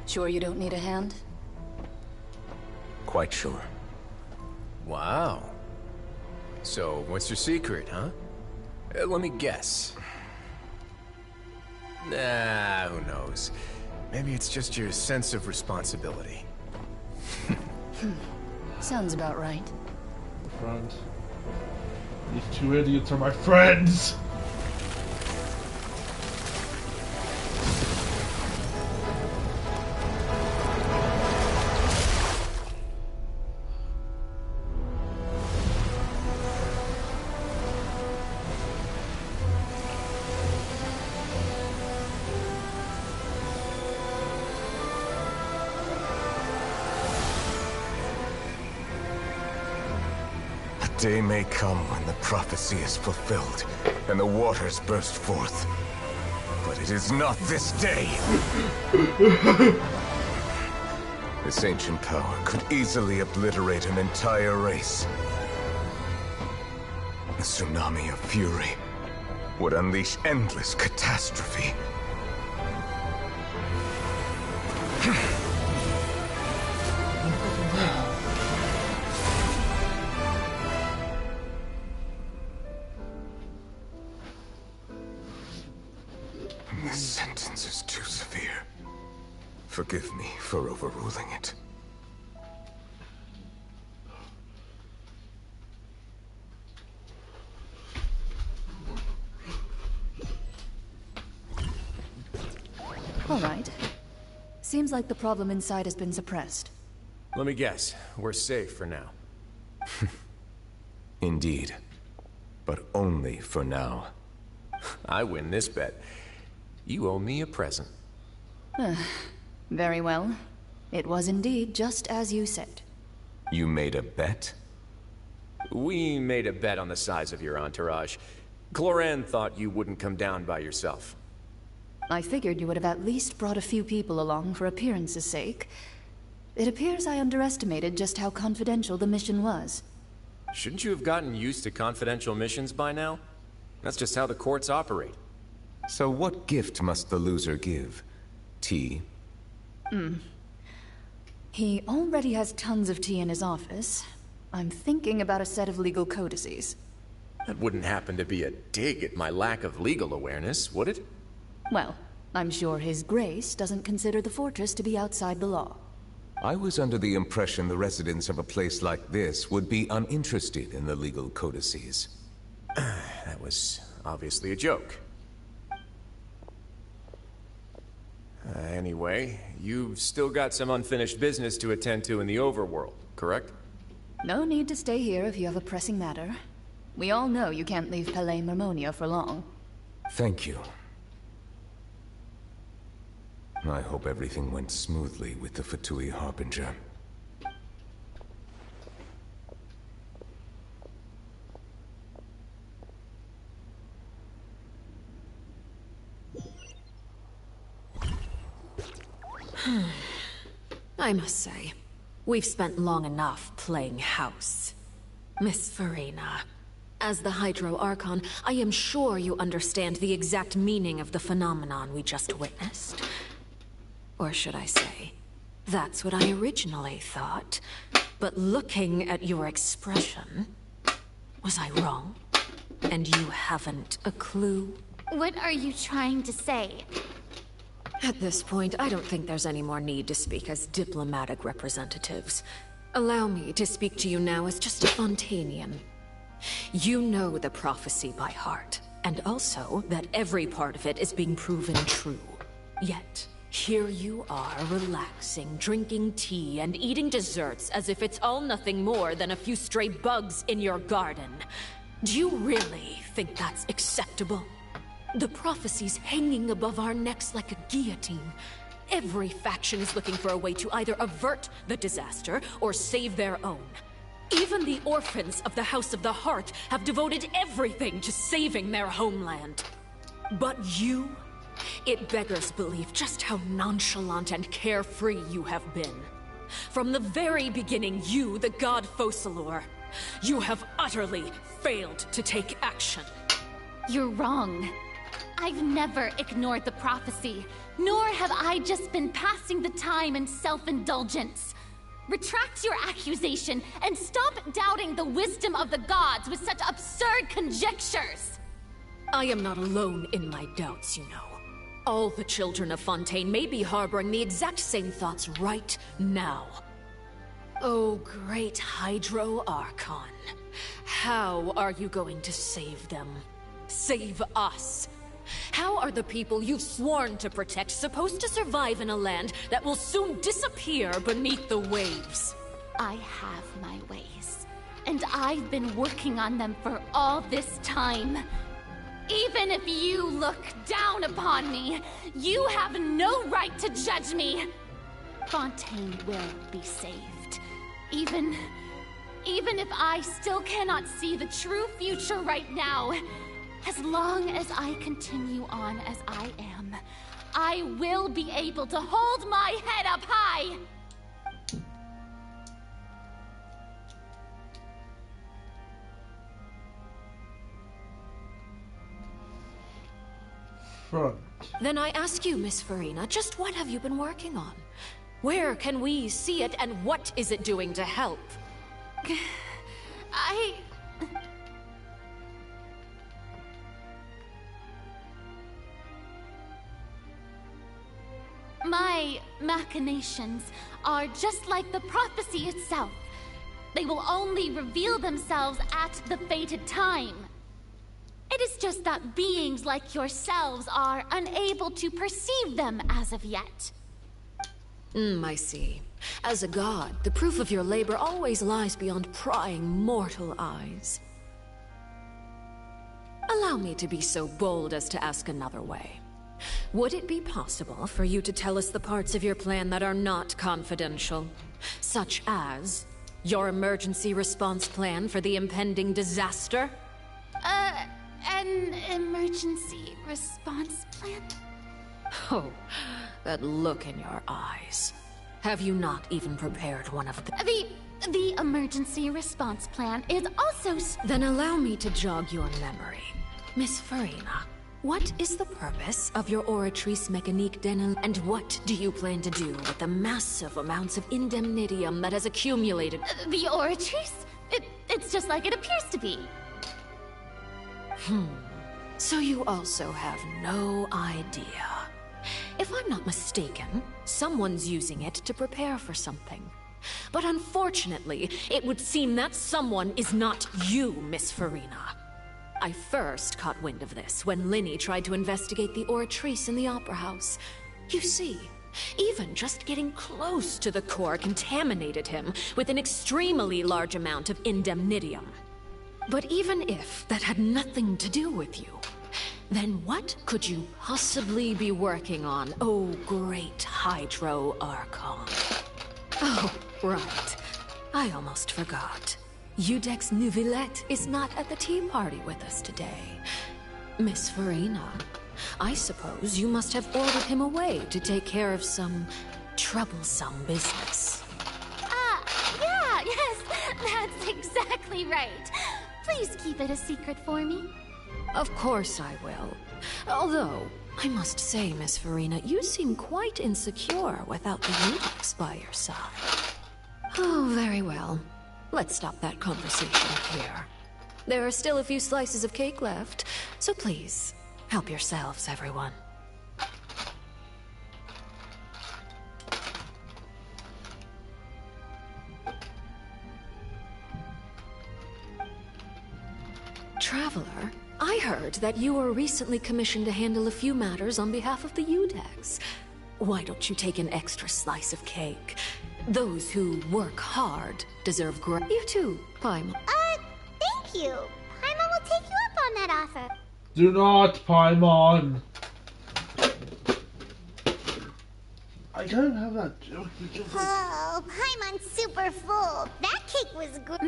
Sure you don't need a hand? Quite sure. Wow. So, what's your secret, huh? Let me guess. Nah, who knows? Maybe it's just your sense of responsibility. Sounds about right. Friends. These two idiots are my friends! A day may come when the prophecy is fulfilled. and the waters burst forth. But it is not this day. This ancient power could easily obliterate an entire race. A tsunami of fury would unleash endless catastrophe. This sentence is too severe. Forgive me for overruling it. All right. Seems like the problem inside has been suppressed. Let me guess. We're safe for now. Indeed. But only for now. I win this bet. You owe me a present. Very well. It was indeed just as you said. You made a bet? We made a bet on the size of your entourage. Cloran thought you wouldn't come down by yourself. I figured you would have at least brought a few people along for appearance's sake. It appears I underestimated just how confidential the mission was. Shouldn't you have gotten used to confidential missions by now? That's just how the courts operate. So what gift must the loser give? Tea? He already has tons of tea in his office. I'm thinking about a set of legal codices. That wouldn't happen to be a dig at my lack of legal awareness, would it? Well, I'm sure His Grace doesn't consider the fortress to be outside the law. I was under the impression the residents of a place like this would be uninterested in the legal codices. That was obviously a joke. Anyway, you've still got some unfinished business to attend to in the overworld, correct? No need to stay here if you have a pressing matter. We all know you can't leave Palais Mermonia for long. Thank you. I hope everything went smoothly with the Fatui Harbinger. I must say, we've spent long enough playing house. Miss Farina, as the Hydro Archon, I am sure you understand the exact meaning of the phenomenon we just witnessed. Or should I say, that's what I originally thought. But looking at your expression, was I wrong? And you haven't a clue? What are you trying to say? At this point, I don't think there's any more need to speak as diplomatic representatives. Allow me to speak to you now as just a Fontanian. You know the prophecy by heart, and also that every part of it is being proven true. Yet, here you are, relaxing, drinking tea, and eating desserts as if it's all nothing more than a few stray bugs in your garden. Do you really think that's acceptable? The prophecy's hanging above our necks like a guillotine. Every faction is looking for a way to either avert the disaster or save their own. Even the orphans of the House of the Hearth have devoted everything to saving their homeland. But you? It beggars belief just how nonchalant and carefree you have been. From the very beginning, you, the god Focalor, you have utterly failed to take action. You're wrong. I've never ignored the prophecy, nor have I just been passing the time in self-indulgence. Retract your accusation and stop doubting the wisdom of the gods with such absurd conjectures. I am not alone in my doubts, you know. All the children of Fontaine may be harboring the exact same thoughts right now. Oh, great Hydro Archon. How are you going to save them? Save us? How are the people you've sworn to protect supposed to survive in a land that will soon disappear beneath the waves? I have my ways, and I've been working on them for all this time. Even if you look down upon me, you have no right to judge me. Fontaine will be saved. Even if I still cannot see the true future right now, As long as I continue on as I am, I will be able to hold my head up high! Front. Then I ask you, Miss Farina, just what have you been working on? Where can we see it, and what is it doing to help? My machinations are just like the prophecy itself. They will only reveal themselves at the fated time. It is just that beings like yourselves are unable to perceive them as of yet. I see. As a god, the proof of your labor always lies beyond prying mortal eyes. Allow me to be so bold as to ask another way. Would it be possible for you to tell us the parts of your plan that are not confidential? Such as your emergency response plan for the impending disaster? An emergency response plan? Oh, that look in your eyes. Have you not even prepared one of the... The emergency response plan is also... Then allow me to jog your memory. Miss Farina, what is the purpose of your Oratrice Mécanique Denel, and what do you plan to do with the massive amounts of indemnitium that has accumulated? The Oratrice? It's just like it appears to be. So you also have no idea. If I'm not mistaken, someone's using it to prepare for something. But unfortunately, it would seem that someone is not you, Miss Farina. I first caught wind of this when Linny tried to investigate the Oratrice in the Opera House. You see, even just getting close to the core contaminated him with an extremely large amount of indemnitium. But even if that had nothing to do with you, then what could you possibly be working on, oh great Hydro Archon? Oh, right. I almost forgot. Udex Neuvillette is not at the tea party with us today. Miss Farina, I suppose you must have ordered him away to take care of some troublesome business. Yes, that's exactly right. Please keep it a secret for me. Of course I will. Although, I must say, Miss Farina, you seem quite insecure without the Udex by your side. Oh, very well. Let's stop that conversation here. There are still a few slices of cake left, so please, help yourselves, everyone. Traveler, I heard that you were recently commissioned to handle a few matters on behalf of the Udex. Why don't you take an extra slice of cake? Those who work hard deserve great... You too, Paimon. Thank you. Paimon will take you up on that offer. Do not, Paimon. I don't have that joke. Oh, Paimon's super full. That cake was good.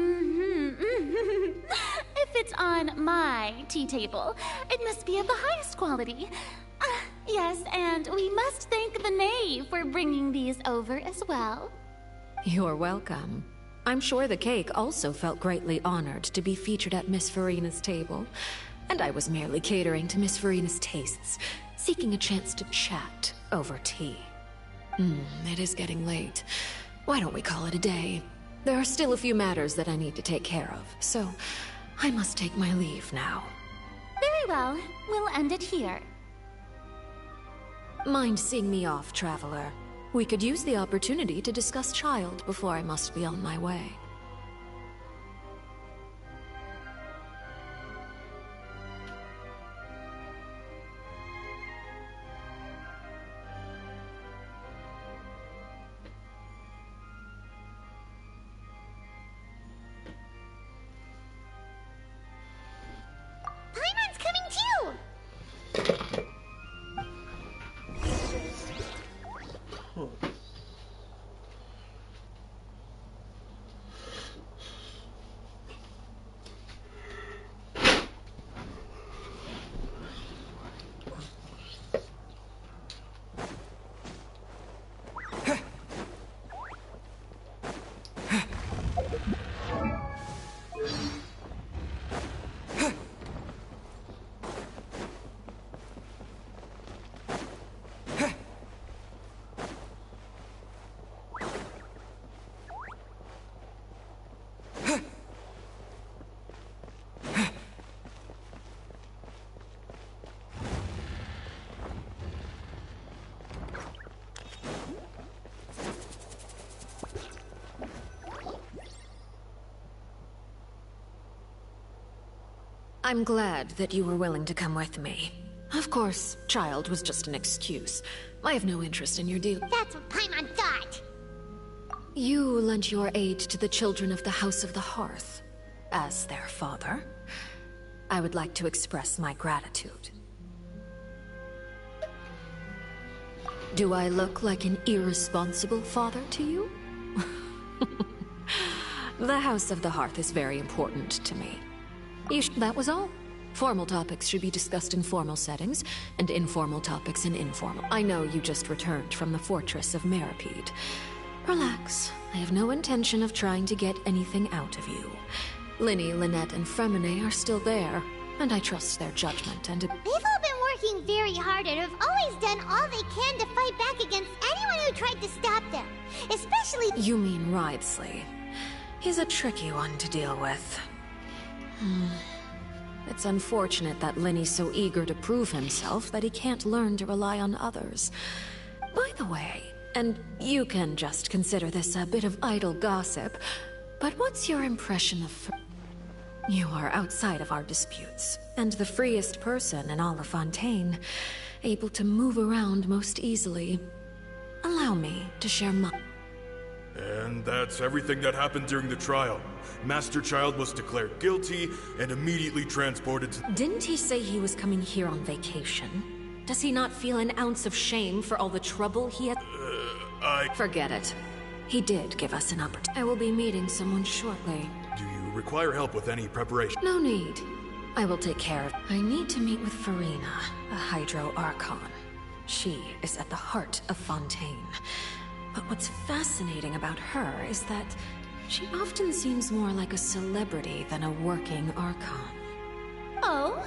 If it's on my tea table, it must be of the highest quality. Yes, and we must thank the knave for bringing these over as well. You're welcome. I'm sure the cake also felt greatly honored to be featured at Miss Farina's table. And I was merely catering to Miss Farina's tastes, seeking a chance to chat over tea. It is getting late. Why don't we call it a day? There are still a few matters that I need to take care of, so I must take my leave now. Very well. We'll end it here. Mind seeing me off, Traveler? We could use the opportunity to discuss Child before I must be on my way. Paimon's coming too! I'm glad that you were willing to come with me. Of course, child was just an excuse. I have no interest in your deal. That's what Paimon thought. You lent your aid to the children of the House of the Hearth. As their father, I would like to express my gratitude. Do I look like an irresponsible father to you? The House of the Hearth is very important to me. That was all. Formal topics should be discussed in formal settings, and informal topics in informal. I know you just returned from the fortress of Meripede. Relax. I have no intention of trying to get anything out of you. Linny, Lynette, and Fremine are still there, and I trust their judgment and... They've all been working very hard and have always done all they can to fight back against anyone who tried to stop them. Especially... You mean Wriothesley. He's a tricky one to deal with. It's unfortunate that Linny's so eager to prove himself that he can't learn to rely on others. By the way, and you can just consider this a bit of idle gossip, but what's your impression of... You are outside of our disputes, and the freest person in all of Fontaine, able to move around most easily. Allow me to share my... And that's everything that happened during the trial. Master Child was declared guilty and immediately transported to... Didn't he say he was coming here on vacation? Does he not feel an ounce of shame for all the trouble he had... Forget it. He did give us an opportunity. I will be meeting someone shortly. Do you require help with any preparation? No need. I will take care of... I need to meet with Farina, a Hydro Archon. She is at the heart of Fontaine. But what's fascinating about her is that she often seems more like a celebrity than a working Archon. Oh?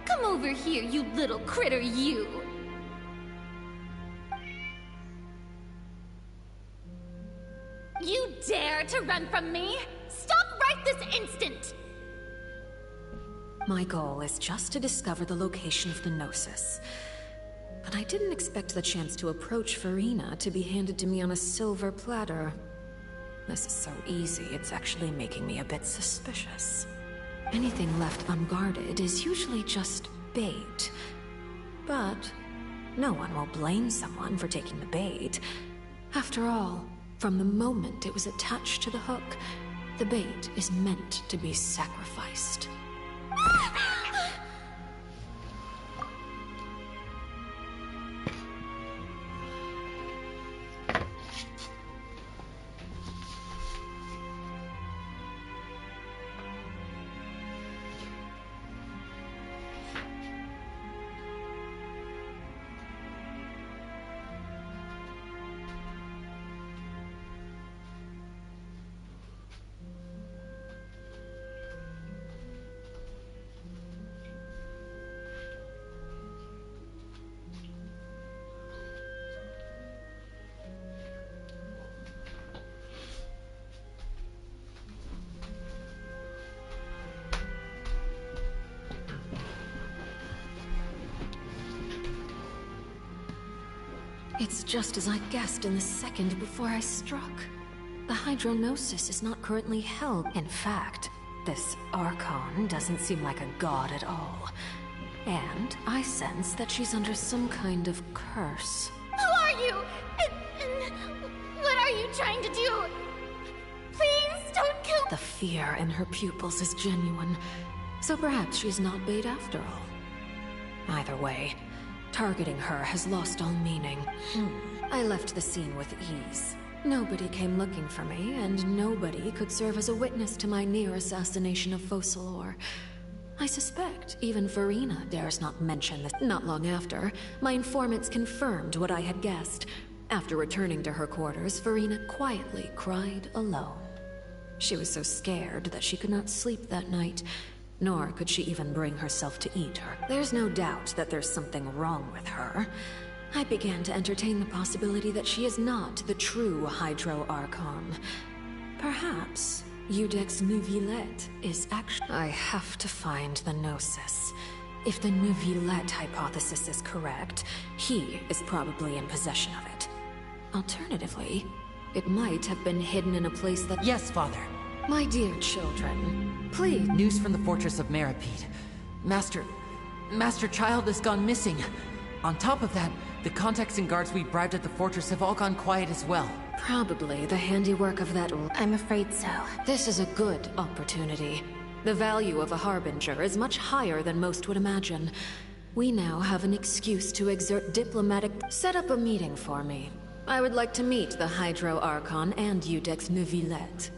Come over here, you little critter, you! You dare to run from me? Stop right this instant! My goal is just to discover the location of the Gnosis. But I didn't expect the chance to approach Farina to be handed to me on a silver platter. This is so easy, it's actually making me a bit suspicious. Anything left unguarded is usually just bait. But no one will blame someone for taking the bait. After all, from the moment it was attached to the hook, the bait is meant to be sacrificed. It's just as I guessed in the second before I struck. The Hydrognosis is not currently held. In fact, this Archon doesn't seem like a god at all. And I sense that she's under some kind of curse. Who are you? And what are you trying to do? Please don't kill... The fear in her pupils is genuine. So perhaps she's not bait after all. Either way, targeting her has lost all meaning. I left the scene with ease. Nobody came looking for me, and nobody could serve as a witness to my near assassination of Focalor. I suspect even Farina dares not mention this. Not long after, my informants confirmed what I had guessed. After returning to her quarters, Farina quietly cried alone. She was so scared that she could not sleep that night, nor could she even bring herself to eat her. There's no doubt that there's something wrong with her. I began to entertain the possibility that she is not the true Hydro Archon. Perhaps Eudex Neuvillette is actually... I have to find the Gnosis. If the Neuvillette hypothesis is correct, he is probably in possession of it. Alternatively, it might have been hidden in a place that... Yes, Father. My dear children, please... News from the fortress of Meripede. Master Child has gone missing. On top of that, the contacts and guards we bribed at the fortress have all gone quiet as well. Probably the handiwork of that... I'm afraid so. This is a good opportunity. The value of a Harbinger is much higher than most would imagine. We now have an excuse to exert diplomatic... Set up a meeting for me. I would like to meet the Hydro Archon and Udex Neuvillette.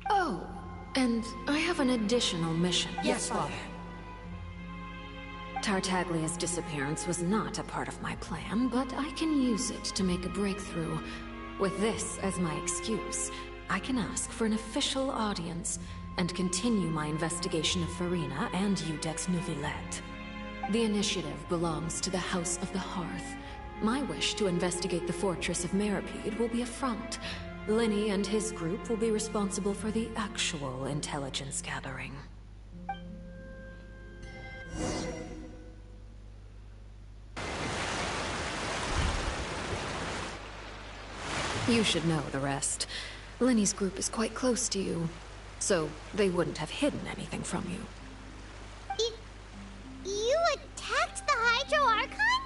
Oh, and I have an additional mission. Yes, Father. Tartaglia's disappearance was not a part of my plan, but I can use it to make a breakthrough. With this as my excuse, I can ask for an official audience and continue my investigation of Farina and Udex Neuvillette. The initiative belongs to the House of the Hearth. My wish to investigate the fortress of Meripede will be a front. Lenny and his group will be responsible for the actual intelligence gathering. You should know the rest. Lenny's group is quite close to you, so they wouldn't have hidden anything from you. You attacked the Hydro Archon?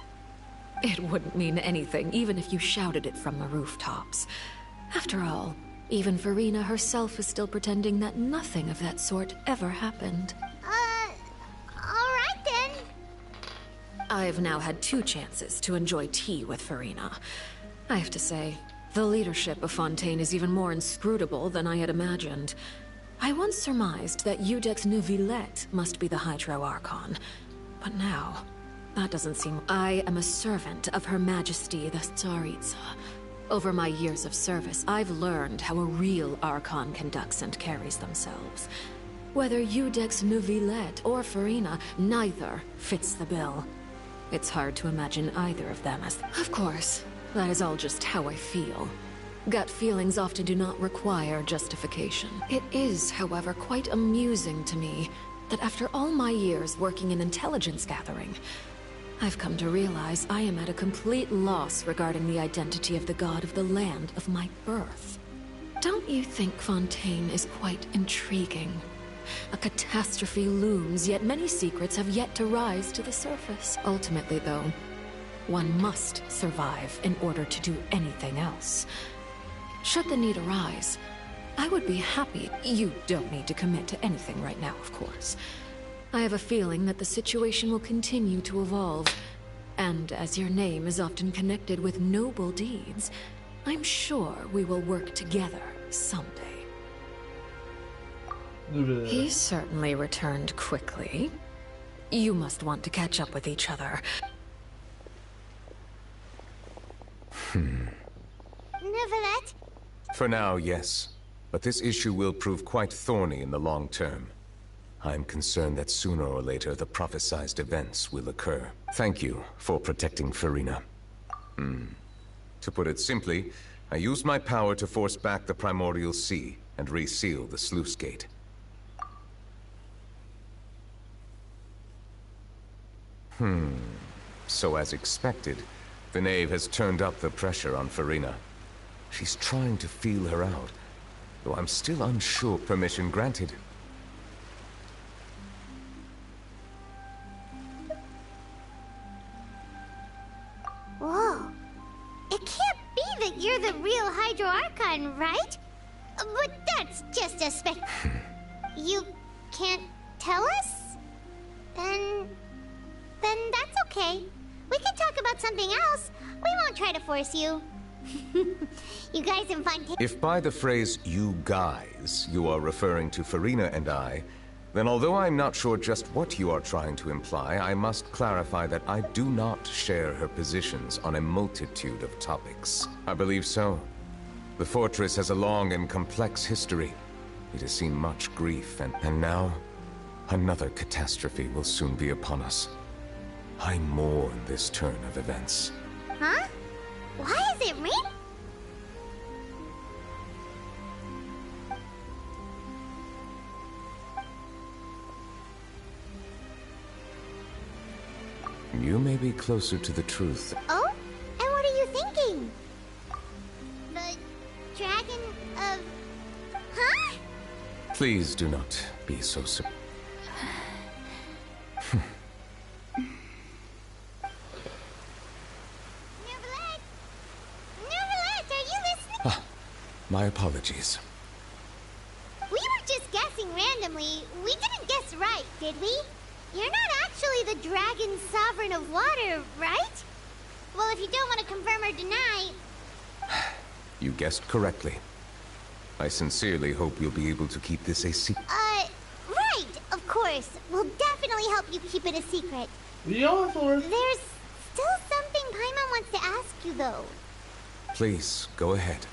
It wouldn't mean anything, even if you shouted it from the rooftops. After all, even Farina herself is still pretending that nothing of that sort ever happened. Alright then. I've now had 2 chances to enjoy tea with Farina. I have to say, the leadership of Fontaine is even more inscrutable than I had imagined. I once surmised that Udex Neuvillette must be the Hydro Archon, but now, that doesn't seem... I am a servant of Her Majesty the Tsaritsa. Over my years of service, I've learned how a real Archon conducts and carries themselves. Whether Udex Neuvillette or Farina, neither fits the bill. It's hard to imagine either of them as... Of course, that is all just how I feel. Gut feelings often do not require justification. It is, however, quite amusing to me that after all my years working in intelligence gathering, I've come to realize I am at a complete loss regarding the identity of the god of the land of my birth. Don't you think Fontaine is quite intriguing? A catastrophe looms, yet many secrets have yet to rise to the surface. Ultimately, though, one must survive in order to do anything else. Should the need arise, I would be happy. You don't need to commit to anything right now, of course. I have a feeling that the situation will continue to evolve, and as your name is often connected with noble deeds, I'm sure we will work together someday. He certainly returned quickly. You must want to catch up with each other. Neuvillette? For now, yes. But this issue will prove quite thorny in the long term. I'm concerned that sooner or later the prophesized events will occur. Thank you for protecting Farina. To put it simply, I used my power to force back the Primordial Sea and reseal the sluice gate. So as expected, The Knave has turned up the pressure on Farina. She's trying to feel her out, though I'm still unsure permission granted. Whoa. It can't be that you're the real Hydro Archon, right? But that's just a spec... You can't tell us? Then that's okay. We can talk about something else. We won't try to force you. You guys in Fontaine... If by the phrase, you guys, you are referring to Farina and I, then although I'm not sure just what you are trying to imply, I must clarify that I do not share her positions on a multitude of topics. I believe so. The fortress has a long and complex history. It has seen much grief, and now, another catastrophe will soon be upon us. I mourn this turn of events. Huh? Why is it raining? You may be closer to the truth. Oh? And what are you thinking? The dragon of... Huh? Please do not be so My apologies. We were just guessing randomly. We didn't guess right, did we? You're not actually the dragon sovereign of water, right? Well, if you don't want to confirm or deny... You guessed correctly. I sincerely hope you'll be able to keep this a secret. Right, of course. We'll definitely help you keep it a secret. Yeah, Lord. There's still something Paimon wants to ask you, though. Please, go ahead.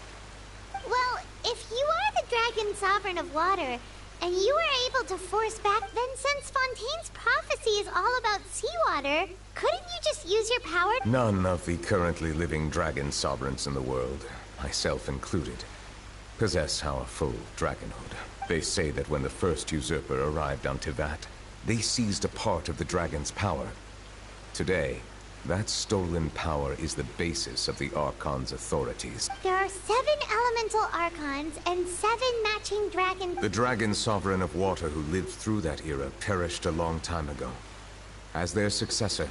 Well, if you are the dragon sovereign of water, and you were able to force back, then since Fontaine's prophecy is all about seawater, couldn't you just use your power? None of the currently living dragon sovereigns in the world, myself included, possess our full dragonhood. They say that when the first usurper arrived on Tivat, they seized a part of the dragon's power. Today, that stolen power is the basis of the Archon's authorities. There are 7 elemental Archons and 7 matching dragons. The dragon sovereign of water who lived through that era perished a long time ago. As their successor,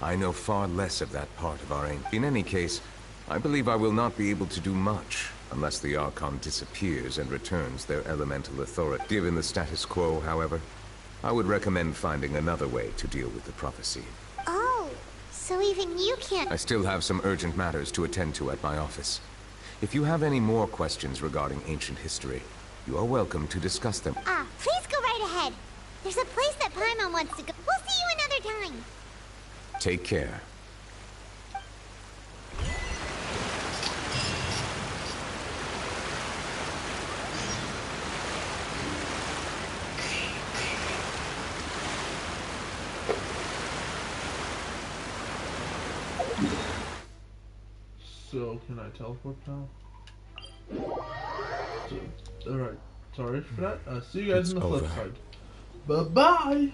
I know far less of that part of our aim. In any case, I believe I will not be able to do much unless the Archon disappears and returns their elemental authority. Given the status quo, however, I would recommend finding another way to deal with the prophecy. Oh, so even you can't... I still have some urgent matters to attend to at my office. If you have any more questions regarding ancient history, you are welcome to discuss them. Please go right ahead. There's a place that Paimon wants to go. We'll see you another time. Take care. So, can I teleport now? Alright, sorry for that. See you guys on the flip side. Bye-bye!